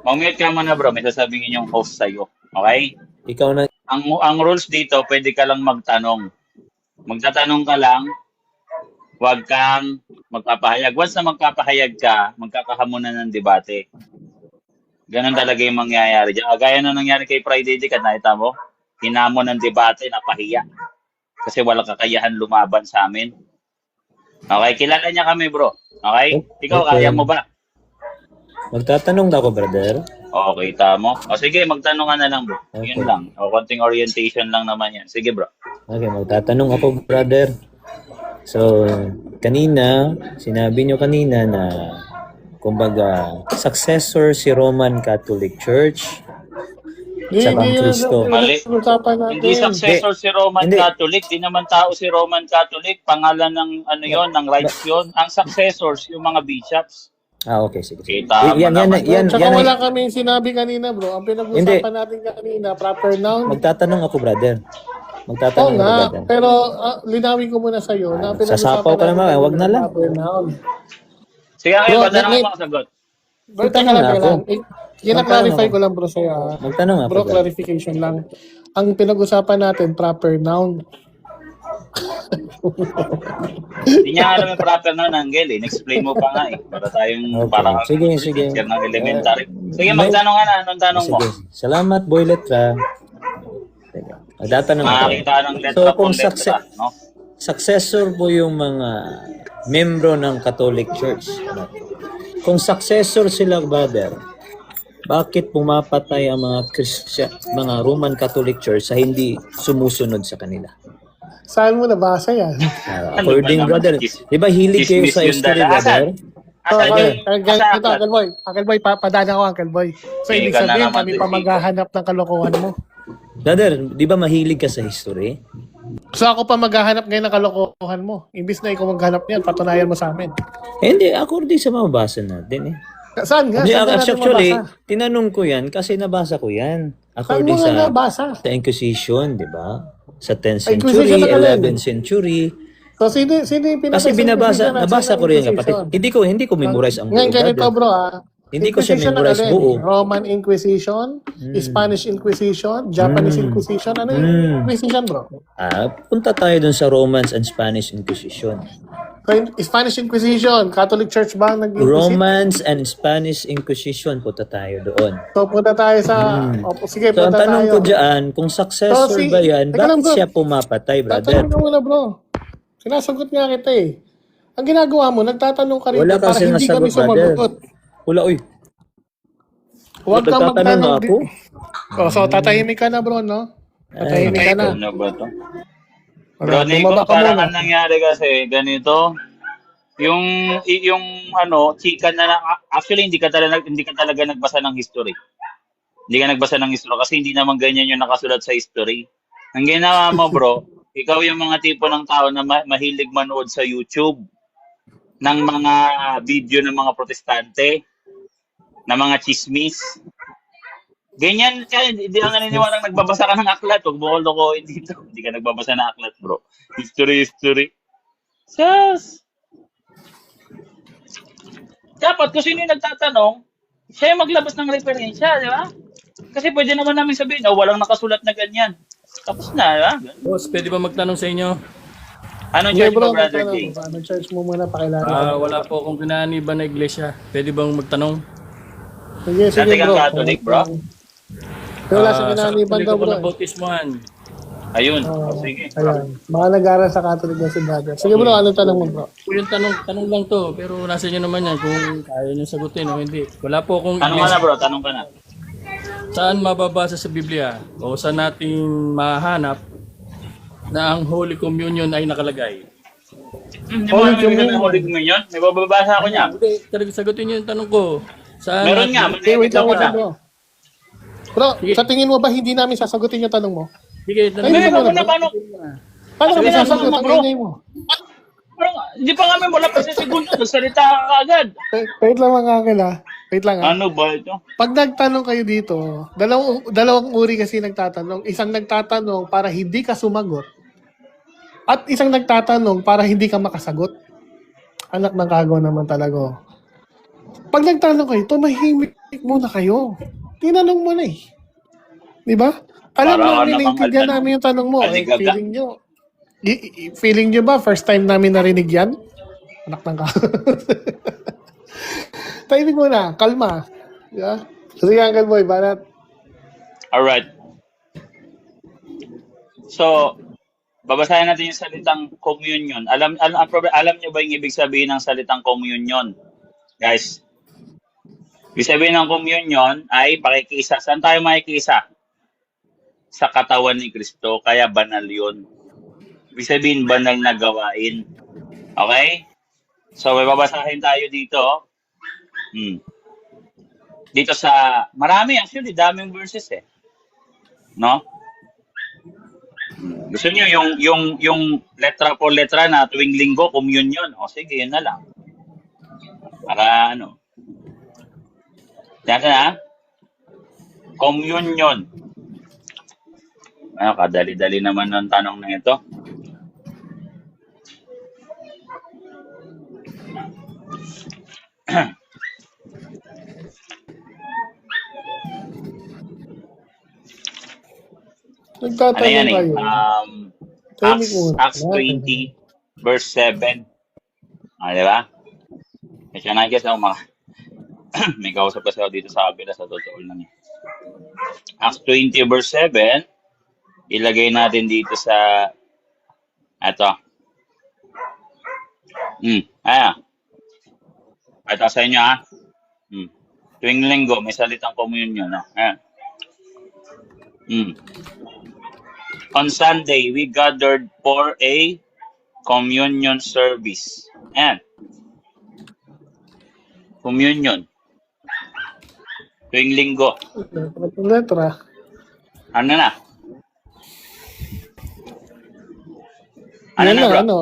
Mag-mute ka muna, bro. May sasabihin yung host sa'yo. Okay? ikaw na, Ang rules dito, pwede ka lang magtanong. Magtatanong ka lang, huwag kang magpapahayag. Once na magpapahayag ka, magkakahamunan ng debate. Ganon talaga yung mangyayari dyan. Gaya na nangyari kay Friday Dick, nakita mo? Hinamon ng debate, napahiya. Kasi walang kakayahan lumaban sa amin. Okay, kilala niya kami, bro. Okay? Ikaw, Okay. kaya mo ba? magtatanong na ako, brother. Okay, tamo. O sige, magtanong ka na lang, bro. Okay. Yun lang. O konting orientation lang naman yan. Sige, bro. Okay, magtatanong ako, brother. So, kanina, sinabi nyo kanina na, kumbaga, successor si Roman Catholic Church. Sa Bang Cristo. Mali. Usapan natin. Hindi successor si Roman Hindi. Catholic. Di naman tao si Roman Catholic. Pangalan ng ano yon, ng rights yon. Ang successors, yung mga bishops. Okay, sige. Okay, tama Yan, naman. Tsaka yan, wala kami sinabi kanina bro. Ang pinag-usapan natin kanina, proper noun. magtatanong ako, brother. Oo Magtatanong ako, nga, brother. pero linawin ko muna sa'yo na pinag-usapan Sasapaw ka naman, natin wag na lang. proper noun. Sige, kayo, Bro, ba't let mo sagot? Bro, teka Magtanong lang. ako. Kina-clarify ako. ko lang bro sa'yo. Magtanong ako, Bro, brother. clarification lang. Ang pinag-usapan natin, proper noun. Hindi niya alam yung proper na Angel eh. Explain mo pa nga eh. Para tayong Okay. parang Sige, sige. teacher ng elementary. Sige, magtanong ka na. Anong tanong mo? Sige. Salamat, Boylet, ha. Sige. Magtatanong ako. Makakita ng letra So, po kung letra. No? successor po yung mga membro ng Catholic Church. Kung successor sila, brother, bakit pumapatay ang mga Roman Catholic Church sa hindi sumusunod sa kanila? Saan mo nabasa yan? According, Ano ba brother, naman? di ba hilig kayo Chismis sa yung history, dala. brother? Asan yun? Ito, Uncle Boy. Uncle Boy, padana ko, Uncle Boy. So, Sige ibig ka na sabihin, naman, kami pa sige. maghahanap ng kalokohan mo. Brother, di ba mahilig ka sa history? So ako pa maghahanap ngayon ng kalokohan mo. Imbis na ikaw maghanap niyan, patunayan mo sa amin. Hindi, according sa mababasa natin eh. Saan nga? Hindi, Saan ka natin actually, mabasa? tinanong ko yan kasi nabasa ko yan. Saan mo According nga sa nabasa? Inquisition, di ba? Sa 10th Inquisition century, na kalin. 11th century. So sino yung pinabasa? Kasi binabasa, Inquisition at nabasa sino ko rin Inquisition? kapatid. Hindi ko memorize ang buo. Ngayon ganito brother. bro Hindi ko siya Inquisition na memorize kalin. buo. Roman Inquisition, Spanish Inquisition, Japanese Inquisition. Ano yung Inquisition bro? Punta tayo dun sa Romans and Spanish Inquisition. So, Spanish Inquisition, Catholic Church ba ang nag-inquisite? Romans and Spanish Inquisition, punta tayo doon. So punta tayo sa... Opo, sige, So, ang punta tanong tayo. ko dyan, kung successor So, ba yan, teka lang, bakit bro. siya pumapatay, brother? Tatanong ka muna bro. Sinasagot nga kita eh. Ang ginagawa mo, nagtatanong ka rito Wala para kasi hindi kami nasagot, brother. sumagot. Wala, uy. Huwag kang Nagtatanong magtanong. ako? So tatahimik ka na bro, no? Tatahimik ka na. Ano ba to? Wala, Bro, Nico, bumaba ka parang muna. ang nangyari kasi ganito, yung chika actually hindi ka talaga nagbasa ng history. Hindi ka nagbasa ng history kasi hindi naman ganyan yung nakasulat sa history. Ang ginawa mo, bro, ikaw yung mga tipo ng tao na mahilig manood sa YouTube ng mga video ng mga protestante, ng mga chismis. Ganyan ka, hindi ka naniniwalang nagbabasa ka ng aklat. Huwag mo ko lokohin dito. Hindi ka nagbabasa ng aklat, bro. History. Sus! Dapat kung sino yung nagtatanong, siya yung maglabas ng referensya, di ba? Kasi pwede naman namin sabihin, walang nakasulat na ganyan. Tapos na, di ba? Boss, pwede ba magtanong sa inyo? Anong Sige church bro, mo, Brother magtanong. King? Anong church mo muna pakilala? Wala po akong ginaniba na iglesia. Pwede bang magtanong? Sige Dati kang bro. Catholic, bro? Wala sa kinaniban Catholic daw ako bro. nabautismuhan. Ayun. Sige. Ayan. Mga nag-aaral sa Catholic na si brother. Sige bro, anong tanong mo bro? Yung tanong lang to, pero nasa inyo naman yan kung kaya nyo sagutin o hindi. Wala po akong Tanong ka na, iglesia. bro. Tanong ka na. Saan mababasa sa Biblia o saan natin mahanap na ang Holy Communion ay nakalagay? Hindi mo namin bigyan ng Holy Communion? May bababasa ako niya. Hindi, talaga sagutin nyo yung tanong ko. Saan Meron nga. Okay, wait lang ko na. bro. Bro, sa tingin mo ba hindi namin sasagutin yung tanong mo? Sige, Ay, May mo bago na, na paano? Paano kami Sige, sasagot? tanong mo, Ang bro. ingay mo. Parang, hindi pa kami wala pa sa segundo. Nagsalita ka kaagad. Wait lang mga kakila. Wait lang Ano ba ito? Pag nagtanong kayo dito, dalawang uri kasi nagtatanong. Isang nagtatanong para hindi ka sumagot. At isang nagtatanong para hindi ka makasagot. Anak ng kagaw naman talaga. Pag nagtanong kayo, tumahimik muna kayo. Tinanong mo na eh. Di ba? Alam Para namin, namang naiintindihan altan- namin yung tanong mo. aligaga. Feeling nyo. Feeling nyo ba, first time namin narinig yan? Anak ng kagaw. Tahimik muna, kalma. Yeah? Sige, Uncle Boy, banat. Alright. So, babasahin natin yung salitang communion. Alam niyo ba yung ibig sabihin ng salitang communion? Guys, ibig sabihin ng communion ay pakikisa. Saan tayo makikisa? Sa katawan ni Kristo, kaya banal yun. Ibig sabihin, banal na gawain. Okay? So, may babasahin tayo dito. Dito sa, marami actually, daming verses eh. No? Gusto niyo yung letra po letra na tuwing linggo, communion. O sige, yun na lang. Para ano. Yan na. Communion. Ano, kadali-dali naman ng tanong na ito. Ano Nagtatanong yan eh? kayo. Tahimik muna. Acts 20, verse 7. Di ba? Kasi na guess ako may kausap kasi ako dito sa kabila sa totoo lang. Acts 20, verse 7. Ilagay natin dito sa eto. Ayan. Ito sa inyo ha. Tuwing linggo, may salitang communion. Ayan. On Sunday, we gathered for a communion service. Ayan. Communion. Tuwing linggo. Letra. Ano na? Ano Yan na, bro? ano,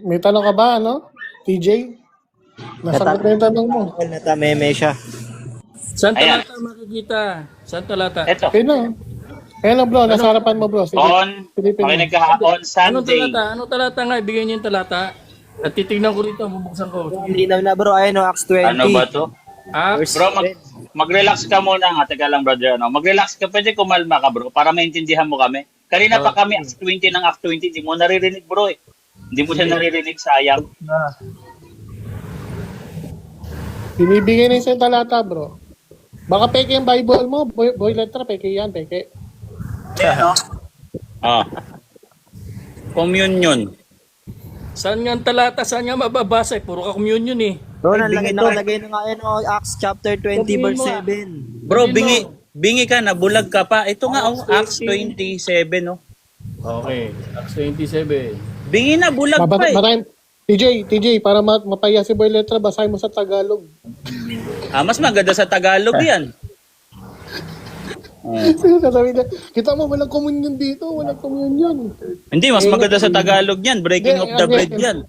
may tanong ka ba, ano? TJ? Nasagot na yung tanong mo. Uncle, natameme siya. Saan Ayan. talata makikita? Saan talata? Ito. Okay na. Ayan na bro, nasa harapan mo bro. Sige. On, Silipin mo. makinig ka ha, on Anong Sunday. talata? Anong talata nga? Ibigay niyo yung talata. At titignan ko rito, bubuksan ko. Sige. Linaw na bro, ayun o, Acts 20. Ano ba to? Acts, Bro, mag-relax ka muna nga. Teka lang, brother. Ano? Mag-relax ka. Pwede kumalma ka, bro, para maintindihan mo kami. Kanina pa kami, Acts 20 ng Acts 20. Hindi mo naririnig, bro, eh. Hindi mo siya naririnig, sayang. Binibigay na yung talata bro. Baka peke yung Bible mo. Boy letter, peke yan, peke. Ah. Communion. saan nga ang talata? Saan nga mababasa? Puro ka communion eh. Bro, nakalagay na nga yun o, Acts chapter 20 verse 7. Bro, bingi ka na, bulag ka pa. Ito nga, Acts 27, oh. Okay, Acts 27. Bingi na, bulag pa, eh. Maraming, TJ, para mapaya si boy letter, basahin mo sa Tagalog. Mas maganda sa Tagalog yan. Sasabihin na, kita mo, walang communion dito, walang communion. Hindi, mas maganda sa Tagalog yan. Breaking of the bread yan.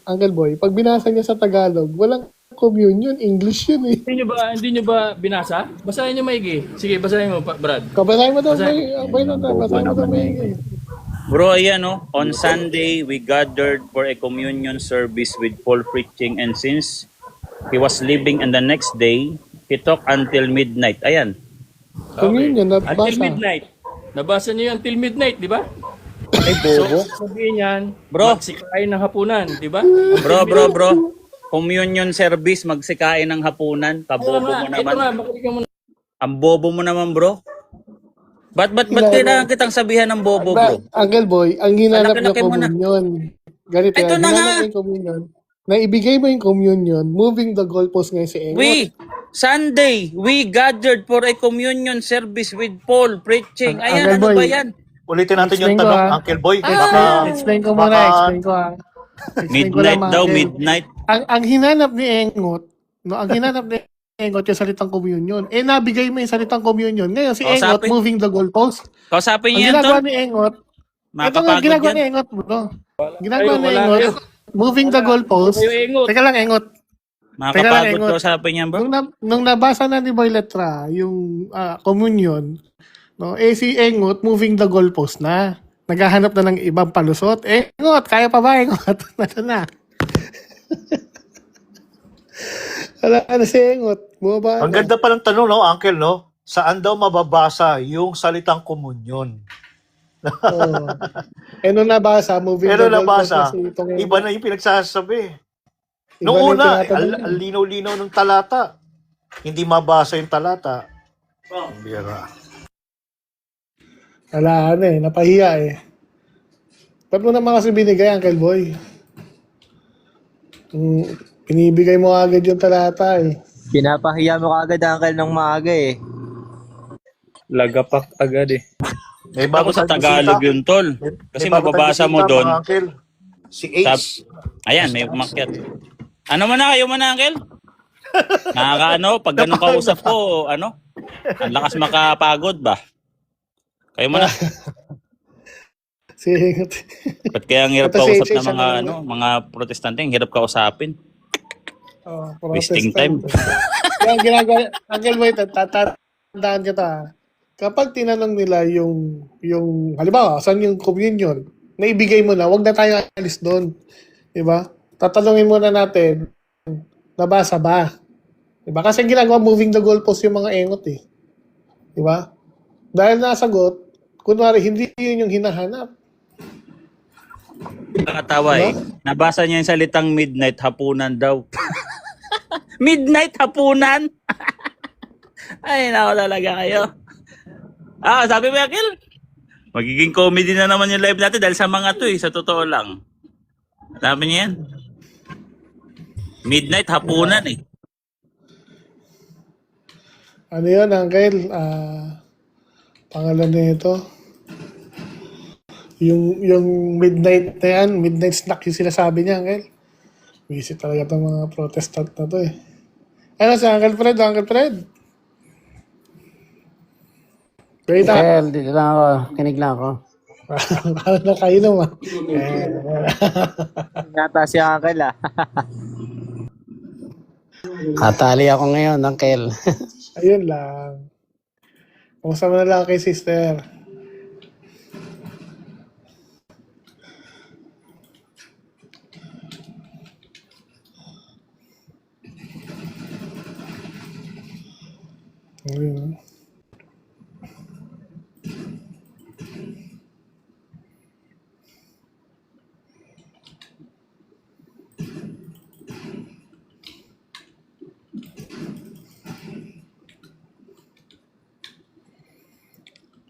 Uncle Boy, pag binasa niya sa Tagalog, walang communion, English yun eh. Hindi nyo ba binasa? Basahin nyo maigi. Sige, basahin mo, Brad. Kabasahin mo daw, boy letter, basahin mo daw maigi. Bro, ayan, oh. On Sunday, we gathered for a communion service with Paul preaching, and since he was leaving on the next day, he talked until midnight. Ayan. Communion, Until nabasa. midnight. Nabasa nyo yung until midnight, di ba? Ay, bobo. So, sabihin yan, Bro. magsikain ng hapunan, di ba? Bro. Communion service, magsikain ng hapunan. Kabobo mo Ito nga, naman. makinig ka muna. Ang bobo mo naman, bro. Ba't kailangan kitang sabihan ng bobo, bro? Uncle Boy, ang hinanap niya Laki-laki mo na. communion. Ganito Ito yan, na hinanap nga. niya yung communion. Na ibigay mo yung communion, moving the goalpost ngayon si Engot. Sunday, we gathered for a communion service with Paul preaching. Ayan, Uncle ano Boy. ba yan? Ulitin natin yung Explain ko, tanong, ah. Uncle Boy. Explain ko muna, explain ko ah. Explain ko Midnight lang, daw, Uncle. midnight. Ang hinanap ni Engot, ang hinanap ni Engot yung salitang communion. Nabigay mo yung salitang communion. Ngayon si Engot Kausapin. moving the goalpost. Kausapin Ang niyo yan, ginagawa tol. ni Engot, ito nga Makapagod ginagawa yan. ni Engot, bro. Ginagawa ni Wala Engot, kayo. moving the goalpost. Kayo, Engot. Teka lang, Engot. Makapagod Engot. kausapin yan, bro. Nung nabasa na ni Boy Letra yung communion, no, si Engot moving the goalpost na. Naghahanap na ng ibang palusot. Engot, kaya pa ba, Engot? Ano na? Wala na si Engot. Bumaba Ang na. ganda pa ng tanong, no, Uncle, no? Saan daw mababasa yung salitang komunyon? Oo. Nung nabasa, moving Pero the goalpost nabasa, na si itong iba na yung pinagsasabi. Iba Noong na yung una, tinatanong. ang linaw-linaw ng talata. Hindi mabasa yung talata. Ang bira. Wala na napahiya eh. Ba't mo naman kasi binigay, Uncle Boy? Pinibigay mo agad yung talata eh. Pinapahiya mo kagad, Uncle, ng maaga eh. Lagapak agad eh. May Ako sa tayong Tagalog bisita. yun, tol. Kasi May bago mababasa tayong mo bisita, doon. mga Uncle. Si Ace. Ayan, may umakyat. Ano mo na, kayo mo na, Uncle? Nakakaano, pag ganun kausap ko, ano? Ang lakas makapagod ba? Kayo mo na. Si Engot. Ba't kaya ang hirap Ito si kausap Ace, ng mga, ano, ano, mga protestante? Ang hirap kausapin. Wasting Protestant. Yung ginagawa, Uncle Boy, tatandaan ka ta. Kapag tinanong nila yung halimbawa, saan yung communion, naibigay mo na, wag na tayo alis doon. Diba? Tatanungin muna natin, nabasa ba? Diba? Kasi ginagawa moving the goalpost yung mga engot eh. Diba? Dahil nasagot, kunwari, hindi yun yung hinahanap. Nakakatawa eh. Nabasa niya yung salitang midnight hapunan daw. Midnight hapunan? Ay, nako talaga kayo. Sabi mo, Akil, magiging comedy na naman yung live natin dahil sa mga to eh, sa totoo lang. Sabi niya yan. Midnight hapunan eh. Ano yun, Uncle? Pangalan nito. Yung midnight na yan, midnight snack yung sinasabi niya, Uncle. Visit talaga itong mga protestant na to eh. Ano si Uncle Fred? Uncle Fred? Wait, Well, dito lang ako. Kinig lang ako. Parang nakainom ah. Yata si Uncle ah. Katali ako ngayon, Uncle. Ayun lang. Kumusta mo na lang kay sister? Ayun.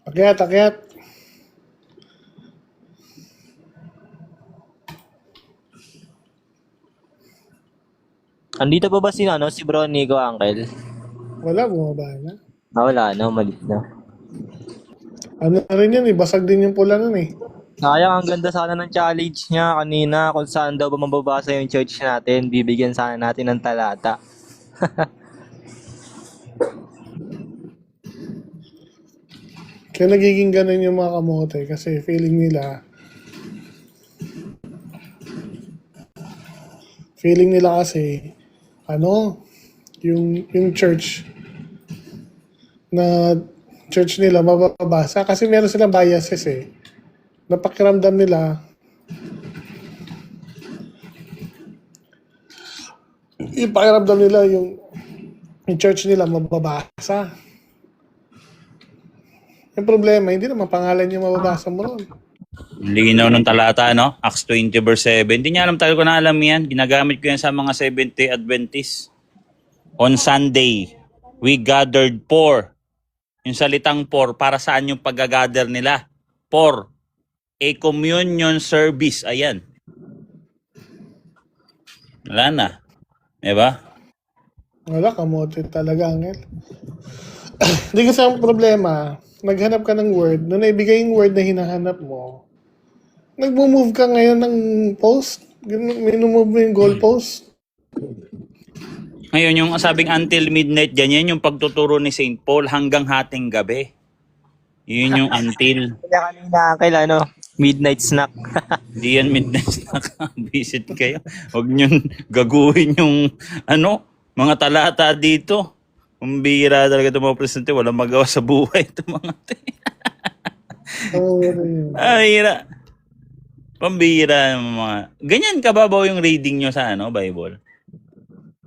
Akyat, akyat. Andito pa ba si Bro Nico, Uncle? Wala, bumaba na. Wala na, umalis na. Ano na rin yan eh, basag din yung pula nun eh. Sayang, ang ganda sana ng challenge niya kanina kung saan daw ba mababasa yung church natin. Bibigyan sana natin ng talata. Kaya nagiging ganun yung mga kamote kasi feeling nila kasi yung church nila mababasa kasi meron silang biases eh. Napakiramdam nila yung church nila mababasa. Yung problema, hindi naman pangalan yung mababasa mo ron. Linaw ng talata, no? Acts 20 verse 7. Hindi niya alam, talaga ko na alam yan. Ginagamit ko yan sa mga 70 Adventists. On Sunday, we gathered for. Yung salitang for, para saan yung pag-gather nila? For a communion service. Ayan. Wala na. Diba? Wala, kamote talaga, Angel. Hindi kasi ang problema, naghanap ka ng word, nung naibigay yung word na hinahanap mo, nagmo-move ka ngayon ng post, minumove mo yung goal post. Ngayon, yung sabing until midnight, ganyan yung pagtuturo ni St. Paul hanggang hating gabi. Yun yung until. Kaya kanina, Uncle, midnight snack. Di yan midnight snack. Visit kayo. Huwag nyo gaguhin yung mga talata dito. Kumbira talaga itong mga presente. Walang magawa sa buhay itong mga hira. Pambira yung mga... Ganyan kababaw yung reading nyo sa Bible.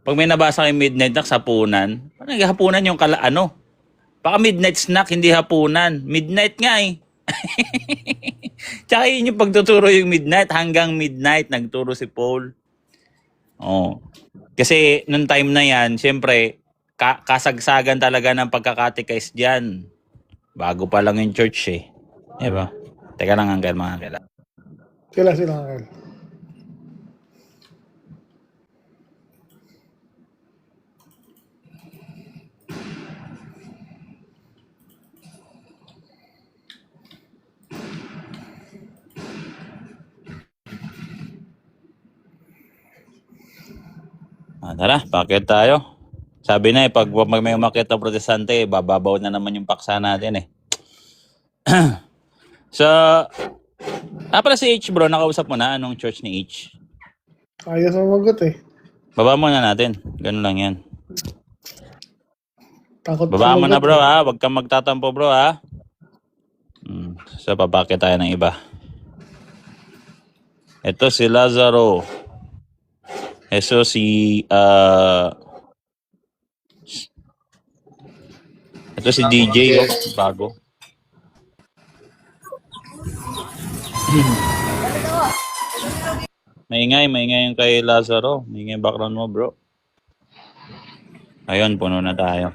Pag may nabasa kayo midnight snack, hapunan. Naghapunan yung baka midnight snack, hindi hapunan. Midnight nga eh. Tsaka yun yung pagtuturo yung midnight. Hanggang midnight, nagturo si Paul. Oh. Kasi nung time na yan, syempre, kasagsagan talaga ng pagkakatikais dyan. Bago pa lang yung church eh. Diba? Teka lang, Uncle, mga kailan. Sila, Angel. Tara, pakit tayo. Sabi na pag may umakit na protestante, bababaw na naman yung paksa natin eh. So, pala si H bro, nakausap mo na anong church ni H? Ayos magot eh. Baba mo na natin. Ganun lang yan. Takot Baba mo na sumagot bro eh. ha. Huwag kang magtatampo bro ha. So, papakit tayo ng iba. Ito si Lazaro. Ito si DJ, bago. Maingay yung kay Lazaro. Maingay yung background mo, bro. Ayun, puno na tayo.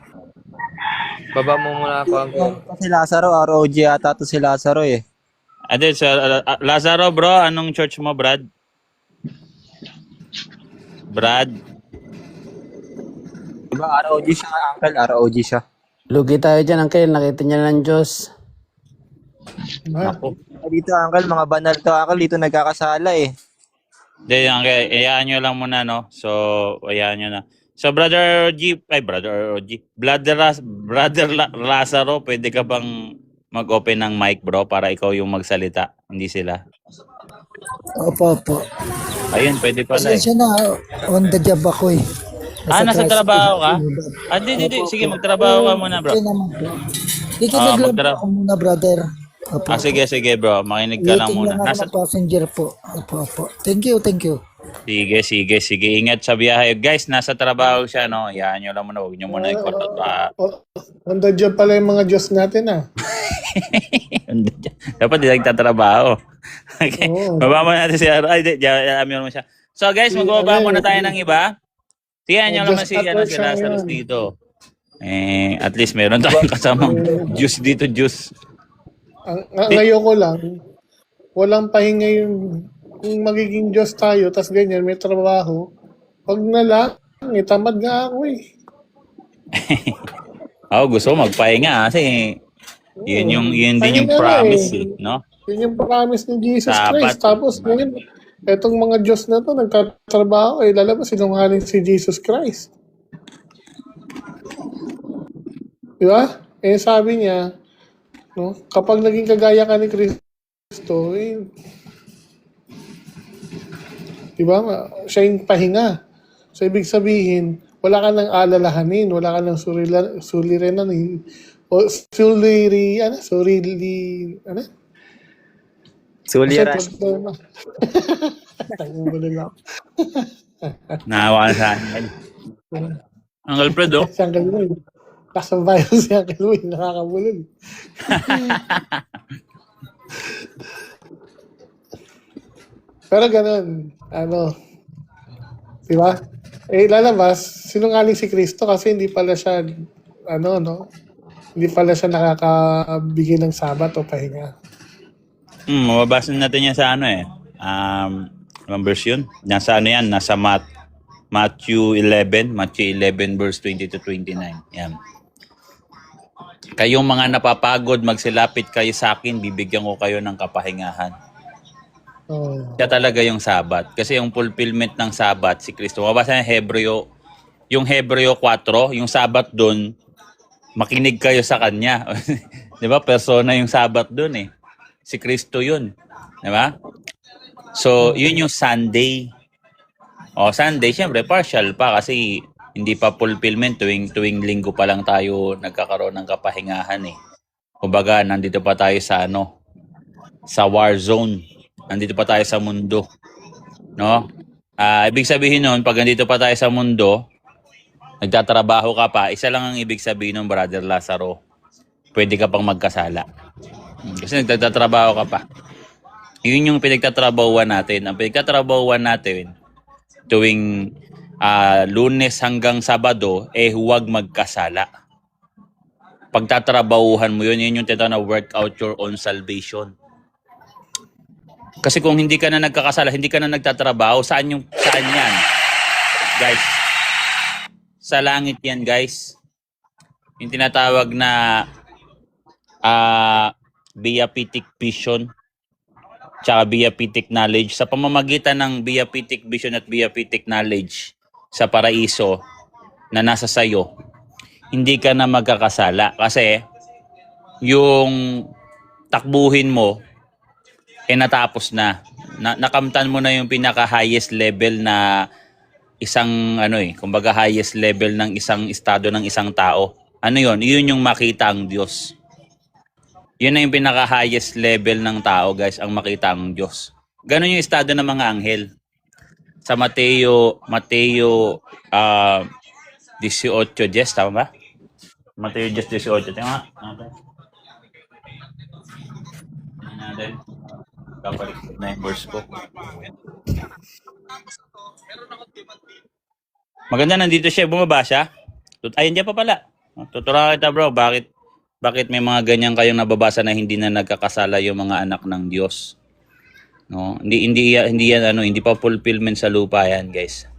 Baba mo muna ako, Uncle. Si Lazaro, ROG ata to si Lazaro eh. Ade, Lazaro, bro, anong church mo, Brad? Brad? Diba, ROG siya, Uncle, ROG siya. Lugi tayo dyan, Uncle. Nakita niya ng Diyos. Ah, Ako. Dito, Uncle, mga banal to, Uncle, dito nagkakasala eh. Hindi, ayaan nyo lang muna, no? So, ayaan nyo na. So, Brother Lazaro, pwede ka bang mag-open ng mic, bro, para ikaw yung magsalita, hindi sila. Opo, opo. Ayun, pwede pala eh. Pasensya na, on the job ako eh. Nasa tricycle trabaho ka? ako. Di. Sige, magtrabaho ka muna, bro. Okay naman po. Ikinaglag ako muna, brother. Opo, Sige, bro. Makinig ka lang waiting muna. lang ako ng passenger po. Opo, opo. Thank you. Sige. Ingat sa biyahe. Guys, nasa trabaho siya, no? Yan nyo lang muna. Huwag nyo muna i-call out. On the job pala yung mga Diyos natin ah. Dapat di nagtatrabaho. Okay. Oo. Baba mo natin si Aaron. Ay, alam mo siya. So guys, magbaba muna tayo ng iba. Tingnan nyo naman si Lazarus dito. At least meron tayong kasamang juice dito, juice. Ang ngayon ko lang, walang pahinga yung kung magiging Diyos tayo, tas ganyan, may trabaho. Pag na lang, tamad nga ako eh. Gusto ko magpahinga kasi yun din yung Pahinga na promise, eh. no? Yun yung promise ni Jesus Sapat. Christ. Tapos ngayon, etong mga Diyos na to, nagtatrabaho, lalabas sinungaling si Jesus Christ. Di ba? Sabi niya, no, kapag naging kagaya ka ni Kristo, di ba, siya yung pahinga. So, ibig sabihin, wala ka nang alalahanin, wala ka nang suliranin, o Suliran. Naawa ka sa akin. Uncle Fred, oh. Si Uncle Will. Kasabayan si Uncle Will, nakakabulol. Pero ganun, di ba? Lalabas, sinungaling si Kristo kasi hindi pala siya, hindi pala siya nakakabigay ng sabat o pahinga. Mababasa natin yan sa anong version? Nasa yan? Nasa Matthew 11 verse 20 to 29. Yan. Kayong mga napapagod, magsilapit kayo sa akin, bibigyan ko kayo ng kapahingahan. Siya talaga yung Sabat. Kasi yung fulfillment ng Sabat, si Kristo. Mabasa yung Hebreo 4, yung Sabat doon, makinig kayo sa Kanya. Di ba? Persona yung Sabat doon eh. Si Kristo yun. Di ba? So, yun yung Sunday. Sunday, syempre, partial pa kasi hindi pa fulfillment. Tuwing linggo pa lang tayo nagkakaroon ng kapahingahan eh. Kumbaga, nandito pa tayo sa war zone. Nandito pa tayo sa mundo. No? Ibig sabihin nun, pag nandito pa tayo sa mundo, nagtatrabaho ka pa, isa lang ang ibig sabihin ng Brother Lazaro. Pwede ka pang magkasala. Kasi nagtatrabaho ka pa. Yun yung pinagtatrabahuan natin. Ang pinagtatrabahuan natin, tuwing Lunes hanggang Sabado, huwag magkasala. Pagtatrabahuhan mo yun yung tinatawag na work out your own salvation. Kasi kung hindi ka na nagkakasala, hindi ka na nagtatrabaho, saan yan? Guys, sa langit yan, guys. Yung tinatawag na beatific vision tsaka beatific knowledge. Sa pamamagitan ng beatific vision at beatific knowledge sa paraiso na nasa sayo, hindi ka na magkakasala. Kasi yung takbuhin mo, natapos na. Nakamtan mo na yung pinaka-highest level na isang, kumbaga highest level ng isang estado ng isang tao. Ano yun? Yun yung makita ang Diyos. Yun na yung pinaka-highest level ng tao, guys, ang makita ang Diyos. Ganon yung estado ng mga anghel. Sa Mateo 18:10, tama ba? Mateo 18:18, tama? Natin. Kapalik na yung verse ko. Maganda, nandito siya. Bumaba siya. Ayun diyan pa pala. Tuturuan kita, bro. Bakit may mga ganyan kayong nababasa na hindi na nagkakasala yung mga anak ng Diyos? No? Hindi yan hindi pa fulfillment sa lupa yan, guys.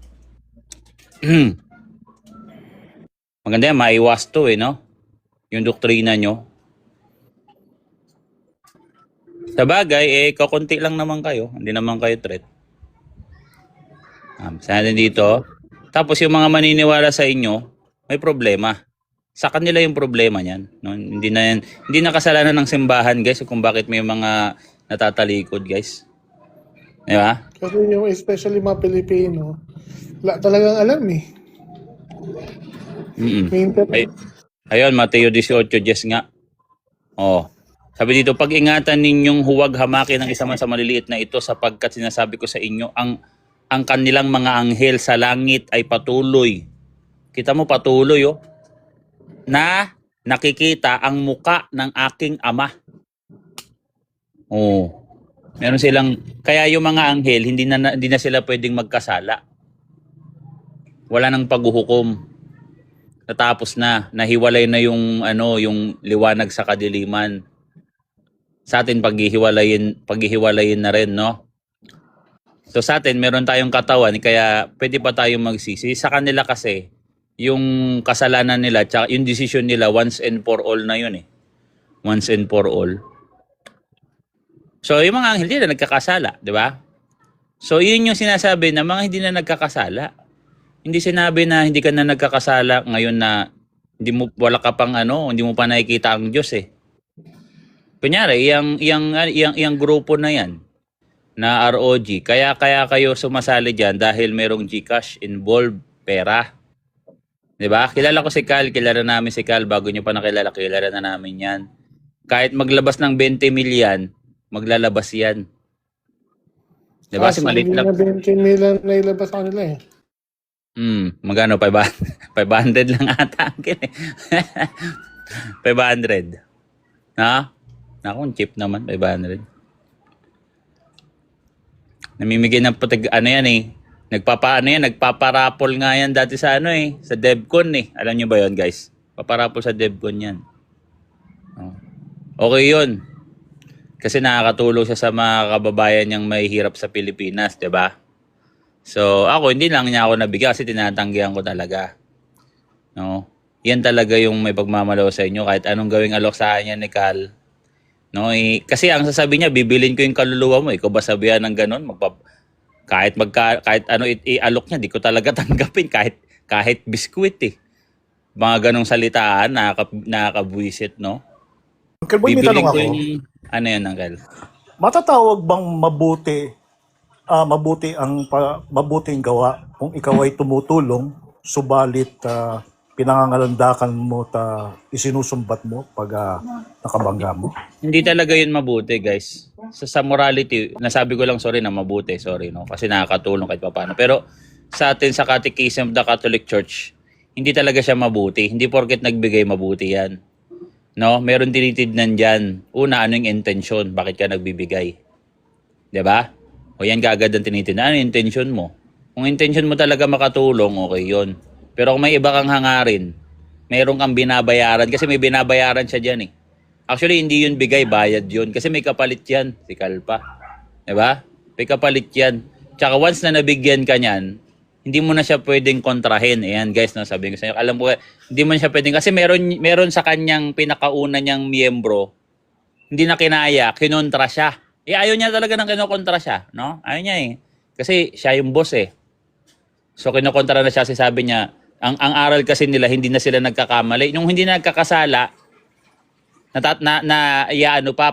Maganda yan, maiwas to no? Yung doktrina nyo. Sa bagay, kakunti lang naman kayo. Hindi naman kayo threat. Sa natin dito. Tapos yung mga maniniwala sa inyo, may problema. Sa kanila yung problema niyan, no? Hindi na kasalanan ng simbahan, guys, kung bakit may mga natatalikod, guys. Di ba? Kasi yung especially mga Pilipino, wala talagang alam eh. Minsan, Ayun, Mateo 18:10 nga. Oh. Sabi dito, pag-ingatan ninyong huwag hamakin ng isa man sa maliliit na ito sapagkat sinasabi ko sa inyo, ang kanilang mga anghel sa langit ay patuloy. Kita mo patuloy, oh. Na nakikita ang muka ng aking ama. Oh. Meron silang, kaya yung mga anghel, hindi na sila pwedeng magkasala. Wala nang paghuhukom. Natapos na, nahiwalay na yung yung liwanag sa kadiliman. Sa atin paghihiwalayin na rin, no? So sa atin meron tayong katawan kaya pwede pa tayong magsisi. Sa kanila kasi yung kasalanan nila tsaka yung decision nila once and for all na yun eh. Once and for all. So yung mga anghel hindi na nagkakasala, di ba? So yun yung sinasabi na mga hindi na nagkakasala. Hindi sinabi na hindi ka na nagkakasala ngayon na wala ka pang hindi mo pa nakikita ang Diyos eh. Kunyari, yung grupo na yan na ROG, kaya kayo sumasali diyan dahil merong GCash involved, pera. 'Di ba? Kilala ko si Cal, kilala namin si Cal bago niyo pa nakilala, kilala na namin 'yan. Kahit maglabas ng 20 million, maglalabas 'yan. 'Di ba? Kasi maliit lang. 20 million na ilabas sa kanila eh. Magano 500 lang ata ang eh. 500. Ha? Naku, cheap naman 500. Namimigay ng yan eh. Nagpaparapol nga yan dati sa sa DevCon eh. Alam niyo ba 'yon, guys? Paparapol sa DevCon yan. Okay 'yun. Kasi nakakatulong siya sa mga kababayan niyang may hirap sa Pilipinas, 'di ba? So, ako hindi lang niya ako nabigyan kasi tinatanggihan ko talaga. No? Yan talaga yung may pagmamalaw sa inyo kahit anong gawing alok sa kanya ni Cal. No, kasi ang sasabihin niya, bibilin ko yung kaluluwa mo. Ikaw ba sabihan ng ganun? Kahit i-alok niya, di ko talaga tanggapin kahit biskwit eh. Mga ganong salitaan, nakakabwisit, no? Uncle Boy, may tanong ako. Ano yan, Uncle? Matatawag bang mabuting gawa kung ikaw ay tumutulong, subalit pinangangalandakan mo isinusumbat mo pag nakabangga mo? Hindi talaga yun mabuti, guys. Sa morality, nasabi ko lang sorry, no? Kasi nakakatulong kahit paano. Pero sa atin sa Catechism of the Catholic Church, hindi talaga siya mabuti. Hindi porket nagbigay mabuti yan. No? Meron tinitignan dyan. Una, ano yung intention? Bakit ka nagbibigay? 'Di ba? O yan kaagad ang tinitignan. Ano yung intention mo? Kung intention mo talaga makatulong, okay yun. Pero kung may iba kang hangarin, mayroon kang binabayaran kasi may binabayaran siya dyan eh. Actually, hindi yun bigay, bayad yun. Kasi may kapalit yan, si Kalpa. Diba? May kapalit yan. Tsaka once na nabigyan ka niyan, hindi mo na siya pwedeng kontrahin. Ayan guys, no, sabi ko sa inyo. Alam ko, hindi mo na siya pwedeng, kasi meron sa kanyang pinakauna niyang miyembro, hindi na kinaya, kinontra siya. Ayaw niya talaga ng kinokontra siya. No? Ayaw niya eh. Kasi siya yung boss eh. So kinokontra na siya, sabi niya, ang aral kasi nila, hindi na sila nagkakamali. Nung hindi na nagkakasala,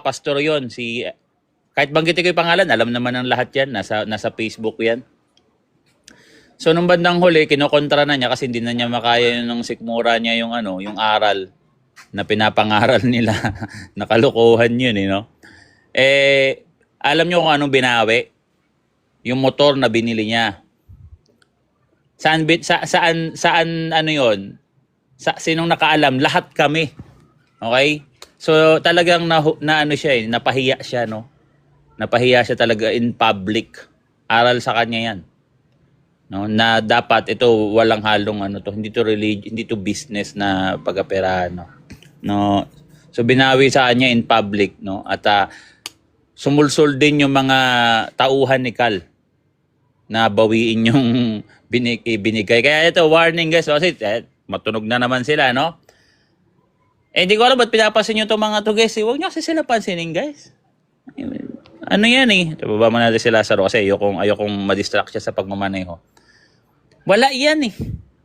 pastor yon kahit banggitin ko yung pangalan, alam naman ng lahat yan, nasa Facebook yan. So nung bandang huli, kinokontra na niya kasi hindi na niya makaya yung sikmura niya yung aral na pinapangaral nila. Nakalukuhan yun, no? Alam niyo kung anong binawi? Yung motor na binili niya. Saan yon? Sinong nakaalam? Lahat kami. Okay? So talagang napahiya siya, no? Napahiya siya talaga in public. Aral sa kanya 'yan. No, na dapat ito walang halong hindi to religion, hindi to business na pag-aperahan, no. No. So binawi sa kanya in public, no? At sumulsol din yung mga tauhan ni Cal na bawiin yung binigay. Kaya ito, warning guys, kasi matunog na naman sila, no? Hindi ko alam ba't pinapasin nyo itong mga to guys. Huwag nyo kasi sila pansinin guys. Ano yan eh? Baba mo natin si Lazaro kasi ayokong madistract siya sa pagmamaneho. Wala yan eh.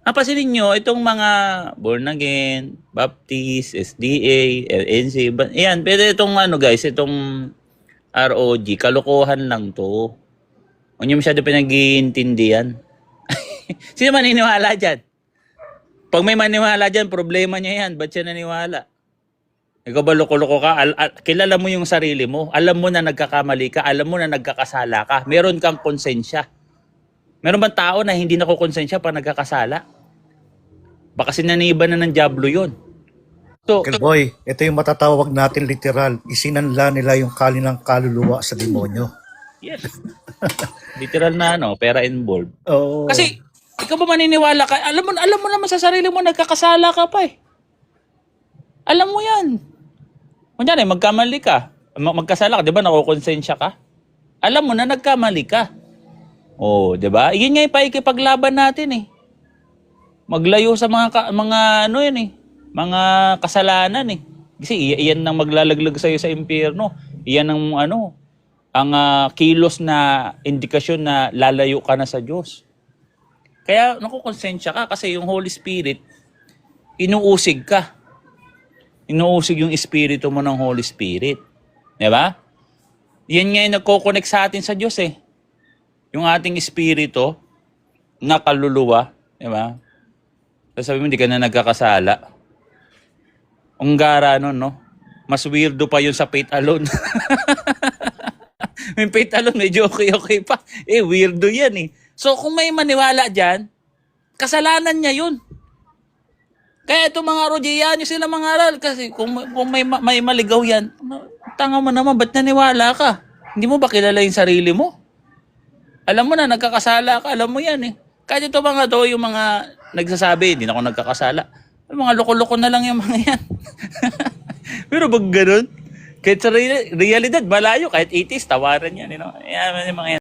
Pansinin nyo, itong mga born again, Baptist, SDA, LNC, yan, pero itong ano guys, itong ROG, kalokohan lang to. Huwag nyo masyado pinag-iintindihan. Sino maniniwala dyan? Pag may maniwala dyan, problema niya yan. Ba't siya naniwala? Ikaw ba loko-loko ka? Kilala mo yung sarili mo. Alam mo na nagkakamali ka. Alam mo na nagkakasala ka. Meron kang konsensya. Meron bang tao na hindi nakukonsensya pag nagkakasala? Baka sinaniba na ng diablo yun. So, Uncle Boy, ito yung matatawag natin literal. Isinanla nila yung kanilang kaluluwa sa demonyo. yes. Literal na pera involved. Oo. Kasi, ikaw ba maniniwala ka? Alam mo naman sa sarili mo, nagkakasala ka pa eh. Alam mo yan. Kunyari, magkamali ka. Magkasala ka, di ba? Nakukonsensya ka. Alam mo na nagkamali ka. Oh, di ba? Yun nga yung paikipaglaban natin eh. Maglayo sa mga ano yan eh. Mga kasalanan eh. Kasi iyan nang maglalaglag sa'yo sa impyerno. Iyan ang ang kilos na indikasyon na lalayo ka na sa Diyos. Kaya nakukonsensya ka kasi yung Holy Spirit, inuusig ka. Inuusig yung espiritu mo ng Holy Spirit. Di ba? Yan nga yung nagko-connect sa atin sa Diyos eh. Yung ating espiritu na kaluluwa. Di ba? Sabi mo, hindi ka na nagkakasala. Ang gara nun, no? Mas weirdo pa yun sa faith alone. Yung faith alone, medyo okay pa. Weirdo yan eh. So, kung may maniwala dyan, kasalanan niya yun. Kaya itong mga Rogiano sila mangaral kasi kung may maligaw yan, tanga mo naman, ba't naniwala ka? Hindi mo ba kilala yung sarili mo? Alam mo na, nagkakasala ka, alam mo yan eh. Kahit ito mga to, yung mga nagsasabi, hindi na ako nagkakasala. Yung mga loko-loko na lang yung mga yan. Pero pag ganun, kahit sa realidad, malayo, kahit 80s, tawaran yan. Yan, yung mga yan.